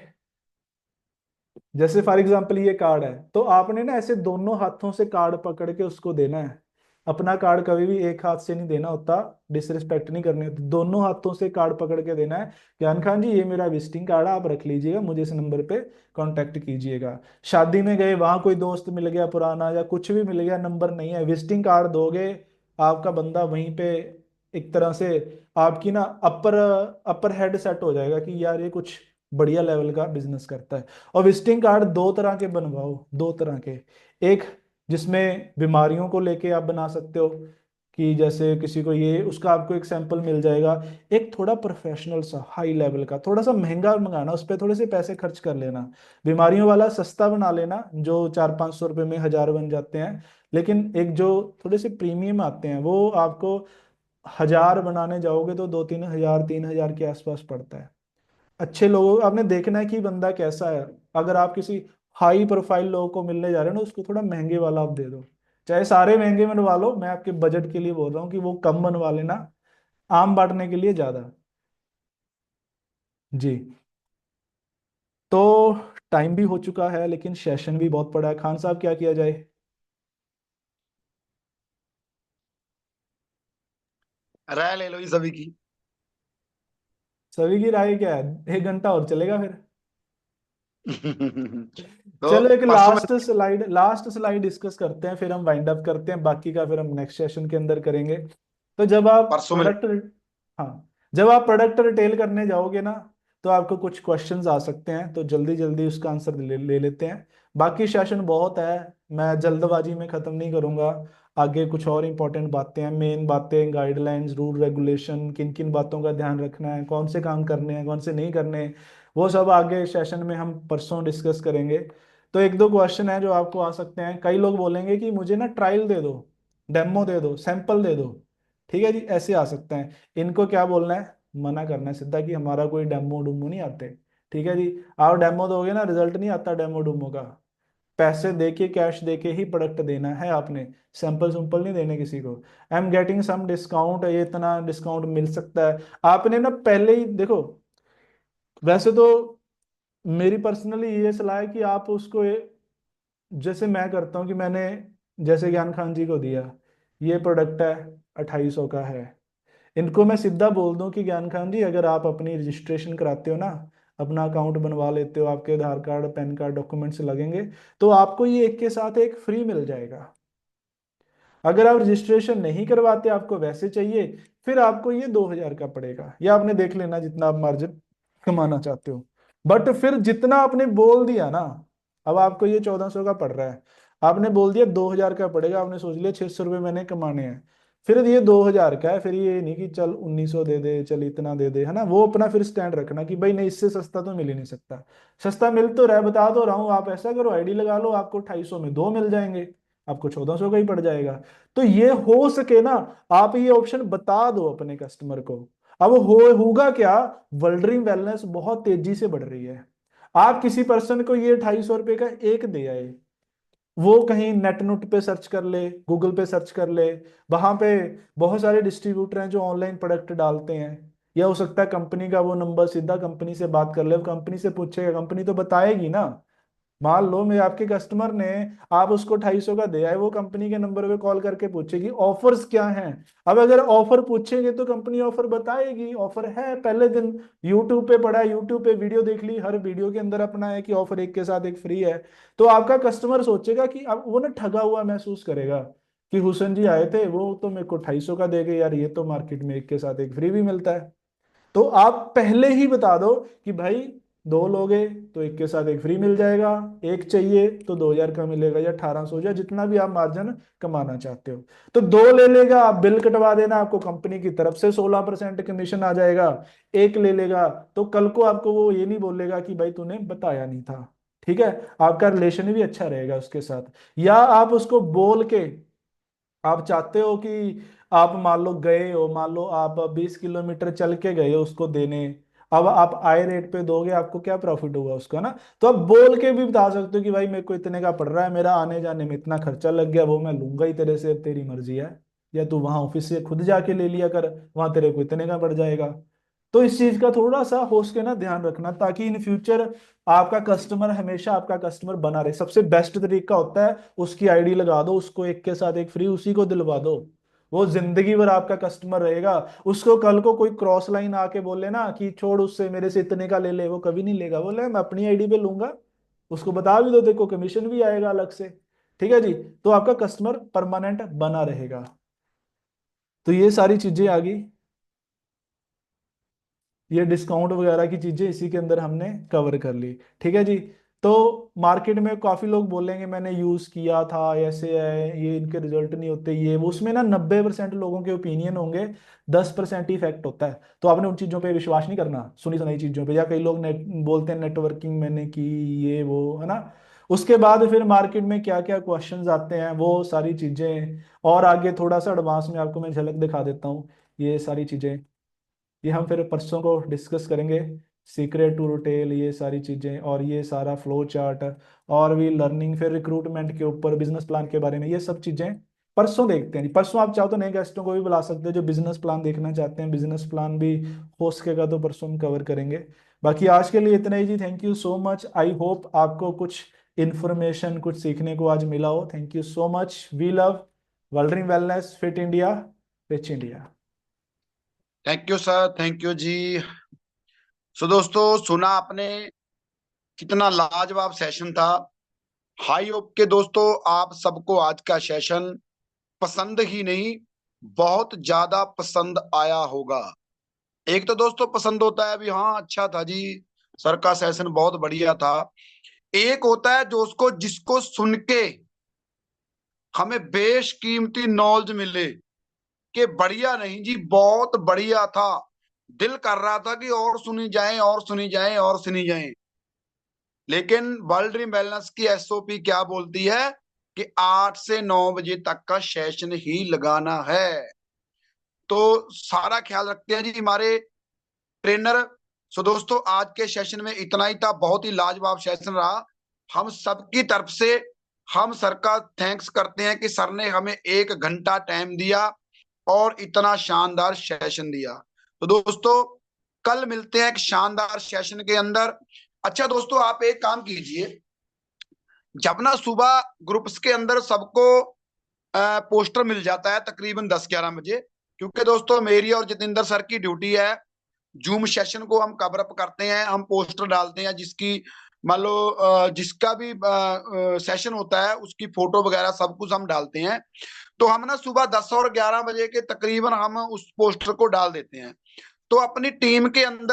जैसे फॉर एग्जांपल ये कार्ड है, तो आपने ना ऐसे दोनों हाथों से कार्ड पकड़ के उसको देना है, अपना कार्ड कभी भी एक हाथ से नहीं देना होता, डिसरिस्पेक्ट नहीं करनी होती, दोनों हाथों से कार्ड पकड़ के देना है। ज्ञान खान जी ये मेरा विजिटिंग कार्ड है, आप रख लीजिएगा, मुझे इस नंबर पे कांटेक्ट कीजिएगा। शादी में गए, वहां कोई दोस्त मिल गया पुराना या कुछ भी मिल गया, नंबर नहीं है, विजिटिंग कार्ड दोगे, आपका बंदा वहीं पे एक तरह से आपकी ना अपर अपर हेड सेट हो जाएगा कि यार ये कुछ बढ़िया लेवल का बिजनेस करता है। और विजिटिंग कार्ड दो तरह के बनवाओ, दो तरह के, एक जिसमें बीमारियों को लेके आप बना सकते हो कि जैसे किसी को ये, उसका आपको एक सैंपल मिल जाएगा, एक थोड़ा प्रोफेशनल सा हाई लेवल का, थोड़ा सा महंगा मंगाना, उस पर थोड़े से पैसे खर्च कर लेना, बीमारियों वाला सस्ता बना लेना जो 400-500 रुपये में 1,000 बन जाते हैं, लेकिन एक जो थोड़े से प्रीमियम आते हैं वो आपको 1,000 बनाने जाओगे तो 2-3 हजार 3,000 के आसपास पड़ता है। अच्छे लोगों आपने देखना है कि बंदा कैसा है, अगर आप किसी हाई प्रोफाइल लोगों को मिलने जा रहे हो ना, उसको थोड़ा महंगे वाला आप दे दो, चाहे सारे महंगे बनवा लो, मैं आपके बजट के लिए बोल रहा हूँ कि वो कम बनवा लेना, आम बांटने के लिए ज्यादा। जी। तो टाइम भी हो चुका है, लेकिन सेशन भी बहुत पड़ा है, खान साहब क्या किया जाए। राय ले लो ये सभी की। सभी की राय क्या है, 1 घंटा और चलेगा फिर। तो चलो एक परसों में। लास्ट स्लाइड डिस्कस करते हैं, फिर हम वाइंड अप करते हैं, बाकी का फिर हम नेक्स्ट सेशन के अंदर करेंगे। तो जब आप परसों मिल। प्रोडक्ट, हाँ, जब आप प्रोडक्ट रिटेल करने जाओगे ना, तो आपको कुछ क्वेश्चंस आ सकते हैं, तो जल्दी जल्दी उसका आंसर ले लेते हैं। बाकी सेशन बहुत है, मैं जल्दबाजी में खत्म नहीं करूंगा। आगे कुछ और इंपॉर्टेंट बातें हैं, मेन बातें, गाइडलाइंस, रूल रेगुलेशन, किन किन बातों का ध्यान रखना है, कौन से काम करने हैं, कौन से नहीं करने, वो सब आगे सेशन में हम परसों डिस्कस करेंगे। तो एक दो क्वेश्चन है जो आपको आ सकते हैं। कई लोग बोलेंगे कि मुझे ना ट्रायल दे दो, डेमो दे दो, सैंपल दे दो। ठीक है जी, ऐसे आ सकते हैं। इनको क्या बोलना है, मना करना है सीधा कि हमारा कोई डेमो डुमो नहीं आते। ठीक है जी, आप डेमो दोगे ना, रिजल्ट नहीं आता डेमो डुमो का। पैसे देके, कैश देके ही प्रोडक्ट देना है आपने, सैंपल सुम्पल नहीं देने किसी को। I am getting some discount, ये इतना डिस्काउंट मिल सकता है। आपने ना पहले ही देखो, वैसे तो मेरी पर्सनली ये सलाह है कि आप उसको जैसे मैं करता हूँ कि मैंने जैसे ज्ञान खान जी को दिया, ये प्रोडक्ट है 2800 का है, इनको मैं सीधा बोल दूं कि ज्ञान खान जी, अगर आप अपनी रजिस्ट्रेशन कराते हो ना, अपना अकाउंट बनवा लेते हो, आपके आधार कार्ड पैन कार्ड डॉक्यूमेंट्स लगेंगे, तो आपको ये एक के साथ एक फ्री मिल जाएगा। अगर आप रजिस्ट्रेशन नहीं करवाते, आपको वैसे चाहिए, फिर आपको ये 2000 का पड़ेगा, या आपने देख लेना जितना आप मार्जिन कमाना चाहते हो। बट फिर जितना आपने बोल दिया ना, अब आपको ये 1400 का पड़ रहा है, आपने बोल दिया 2000 का पड़ेगा, आपने सोच लिया 600 रुपये मैंने कमाने हैं, फिर ये 2000 का है, फिर ये नहीं कि चल 1900 दे दे, चल इतना दे दे, है ना, वो अपना फिर स्टैंड रखना कि भाई नहीं, इससे सस्ता तो मिल ही नहीं सकता। सस्ता मिल तो रहा है, बता तो रहा हूँ, आप ऐसा करो, आईडी लगा लो, आपको 250 में दो मिल जाएंगे, आपको 1400 का ही पड़ जाएगा। तो ये हो सके ना, आप ये ऑप्शन बता दो अपने कस्टमर को। अब होगा क्या, वर्ल्डरिंग वेलनेस बहुत तेजी से बढ़ रही है। आप किसी पर्सन को ये 250 रुपये का एक दे आए, वो कहीं नेट नुट पे सर्च कर ले, गूगल पे सर्च कर ले, वहां पे बहुत सारे डिस्ट्रीब्यूटर हैं जो ऑनलाइन प्रोडक्ट डालते हैं, या हो सकता है कंपनी का वो नंबर, सीधा कंपनी से बात कर ले, कंपनी से पूछेगा, कंपनी तो बताएगी ना। मान लो मैं आपके कस्टमर ने, आप उसको 250 का दे आए, वो कंपनी के नंबर पे कॉल करके पूछेगी ऑफर्स क्या हैं। अब अगर ऑफर पूछेंगे तो कंपनी ऑफर बताएगी, ऑफर है, पहले दिन यूट्यूब पे पड़ा है, यूट्यूब पे वीडियो देख ली, हर वीडियो के अंदर अपना है कि ऑफर एक के साथ एक फ्री है। तो आपका कस्टमर सोचेगा कि अब वो ना ठगा हुआ महसूस करेगा कि हुसैन जी आए थे, वो तो मेरे को 250 का दे गए यार, ये तो मार्केट में एक के साथ एक फ्री भी मिलता है। तो आप पहले ही बता दो कि भाई, दो लोगे तो एक के साथ एक फ्री मिल जाएगा, एक चाहिए तो 2000 का मिलेगा, या 1800, या जितना भी आप मार्जिन कमाना चाहते हो। तो दो ले लेगा, आप बिल कटवा देना, आपको कंपनी की तरफ से 16% कमीशन आ जाएगा। एक ले लेगा तो कल को आपको वो ये नहीं बोलेगा कि भाई तूने बताया नहीं था। ठीक है, आपका रिलेशन भी अच्छा रहेगा उसके साथ। या आप उसको बोल के, आप चाहते हो कि आप मान लो गए हो, मान लो आप 20 किलोमीटर चल के गए हो उसको देने, अब आप आए रेट पे दोगे, आपको क्या प्रॉफिट होगा उसका ना। तो आप बोल के भी बता सकते हो कि भाई मेरे को इतने का पड़ रहा है, मेरा आने जाने में इतना खर्चा लग गया, वो मैं लूंगा ही तेरे से, अब तेरी मर्जी है, या तू वहां ऑफिस से खुद जाके ले लिया कर, वहां तेरे को इतने का पड़ जाएगा। तो इस चीज का थोड़ा सा हो सके ना ध्यान रखना, ताकि इन फ्यूचर आपका कस्टमर हमेशा आपका कस्टमर बना रहे। सबसे बेस्ट तरीका होता है, उसकी आईडी लगा दो, उसको एक के साथ एक फ्री उसी को दिलवा दो, वो जिंदगी भर आपका कस्टमर रहेगा। उसको कल को कोई क्रॉस लाइन आके बोले ना कि छोड़, उससे मेरे से इतने का ले ले, वो कभी नहीं लेगा, बोले मैं अपनी आईडी पे लूंगा। उसको बता भी दो, देखो कमीशन भी आएगा अलग से। ठीक है जी, तो आपका कस्टमर परमानेंट बना रहेगा। तो ये सारी चीजें आ गई, ये डिस्काउंट वगैरह की चीजें इसी के अंदर हमने कवर कर ली। ठीक है जी। तो मार्केट में काफी लोग बोलेंगे मैंने यूज किया था, ऐसे है, ये इनके रिजल्ट नहीं होते, ये वो, उसमें ना 90% लोगों के ओपिनियन होंगे, 10% ही इफेक्ट होता है। तो आपने उन चीजों पे विश्वास नहीं करना, सुनी सुनाई चीजों पे। या कई लोग बोलते हैं नेटवर्किंग मैंने की, ये वो, है ना। उसके बाद फिर मार्केट में क्या क्या क्वेश्चंस आते हैं, वो सारी चीजें, और आगे थोड़ा सा एडवांस में आपको मैं झलक दिखा देता हूँ, ये सारी चीजें ये हम फिर परसों को डिस्कस करेंगे। सीक्रेट टू रिटेल, ये सारी चीजें, और ये सारा फ्लो चार्ट, और भी लर्निंग, फिर रिक्रूटमेंट के ऊपर, बिजनेस प्लान के बारे में, ये सब चीजें परसों देखते हैं जी। परसों आप चाहो तो नए गेस्टों को भी बुला सकते हो जो बिजनेस प्लान देखना चाहते हैं, बिजनेस प्लान भी हो सकेगा तो परसों हम कवर करेंगे। बाकी आज के लिए इतना ही जी, thank you so much. I hope आपको कुछ इंफॉर्मेशन, कुछ सीखने को आज मिला हो। Thank you so much. We love world wellness, fit India, rich India. Thank you sir, thank you जी। सो दोस्तों, सुना आपने, कितना लाजवाब सेशन था। हाई होप के दोस्तों, आप सबको आज का सेशन पसंद ही नहीं बहुत ज्यादा पसंद आया होगा। एक तो दोस्तों पसंद होता है अभी, हाँ अच्छा था जी, सर का सेशन बहुत बढ़िया था। एक होता है जो उसको जिसको सुन के हमें बेशकीमती नॉलेज मिले कि बढ़िया नहीं जी, बहुत बढ़िया था, दिल कर रहा था कि और सुनी जाए और सुनी जाए और सुनी जाए। लेकिन वर्ल्ड ड्रीम वेलनेस की एसओपी क्या बोलती है कि 8 से 9 बजे तक का सेशन ही लगाना है। तो सारा ख्याल रखते हैं जी हमारे ट्रेनर। सो दोस्तों आज के सेशन में इतना ही था, बहुत ही लाजवाब सेशन रहा। हम सबकी तरफ से हम सर का थैंक्स करते हैं कि सर ने हमें 1 घंटा टाइम दिया और इतना शानदार सेशन दिया। तो दोस्तों कल मिलते हैं एक शानदार सेशन के अंदर। अच्छा दोस्तों आप एक काम कीजिए, जब ना सुबह ग्रुप्स के अंदर सबको पोस्टर मिल जाता है तकरीबन 10-11 बजे, क्योंकि दोस्तों मेरी और जितेंद्र सर की ड्यूटी है, जूम सेशन को हम कवर अप करते हैं, हम पोस्टर डालते हैं, जिसकी मान लो जिसका भी सेशन होता है उसकी फोटो वगैरह सब कुछ हम डालते हैं। तो हम ना सुबह 10 और 11 बजे के तकरीबन हम उस पोस्टर को डाल देते हैं। तो अपनी टीम के अंदर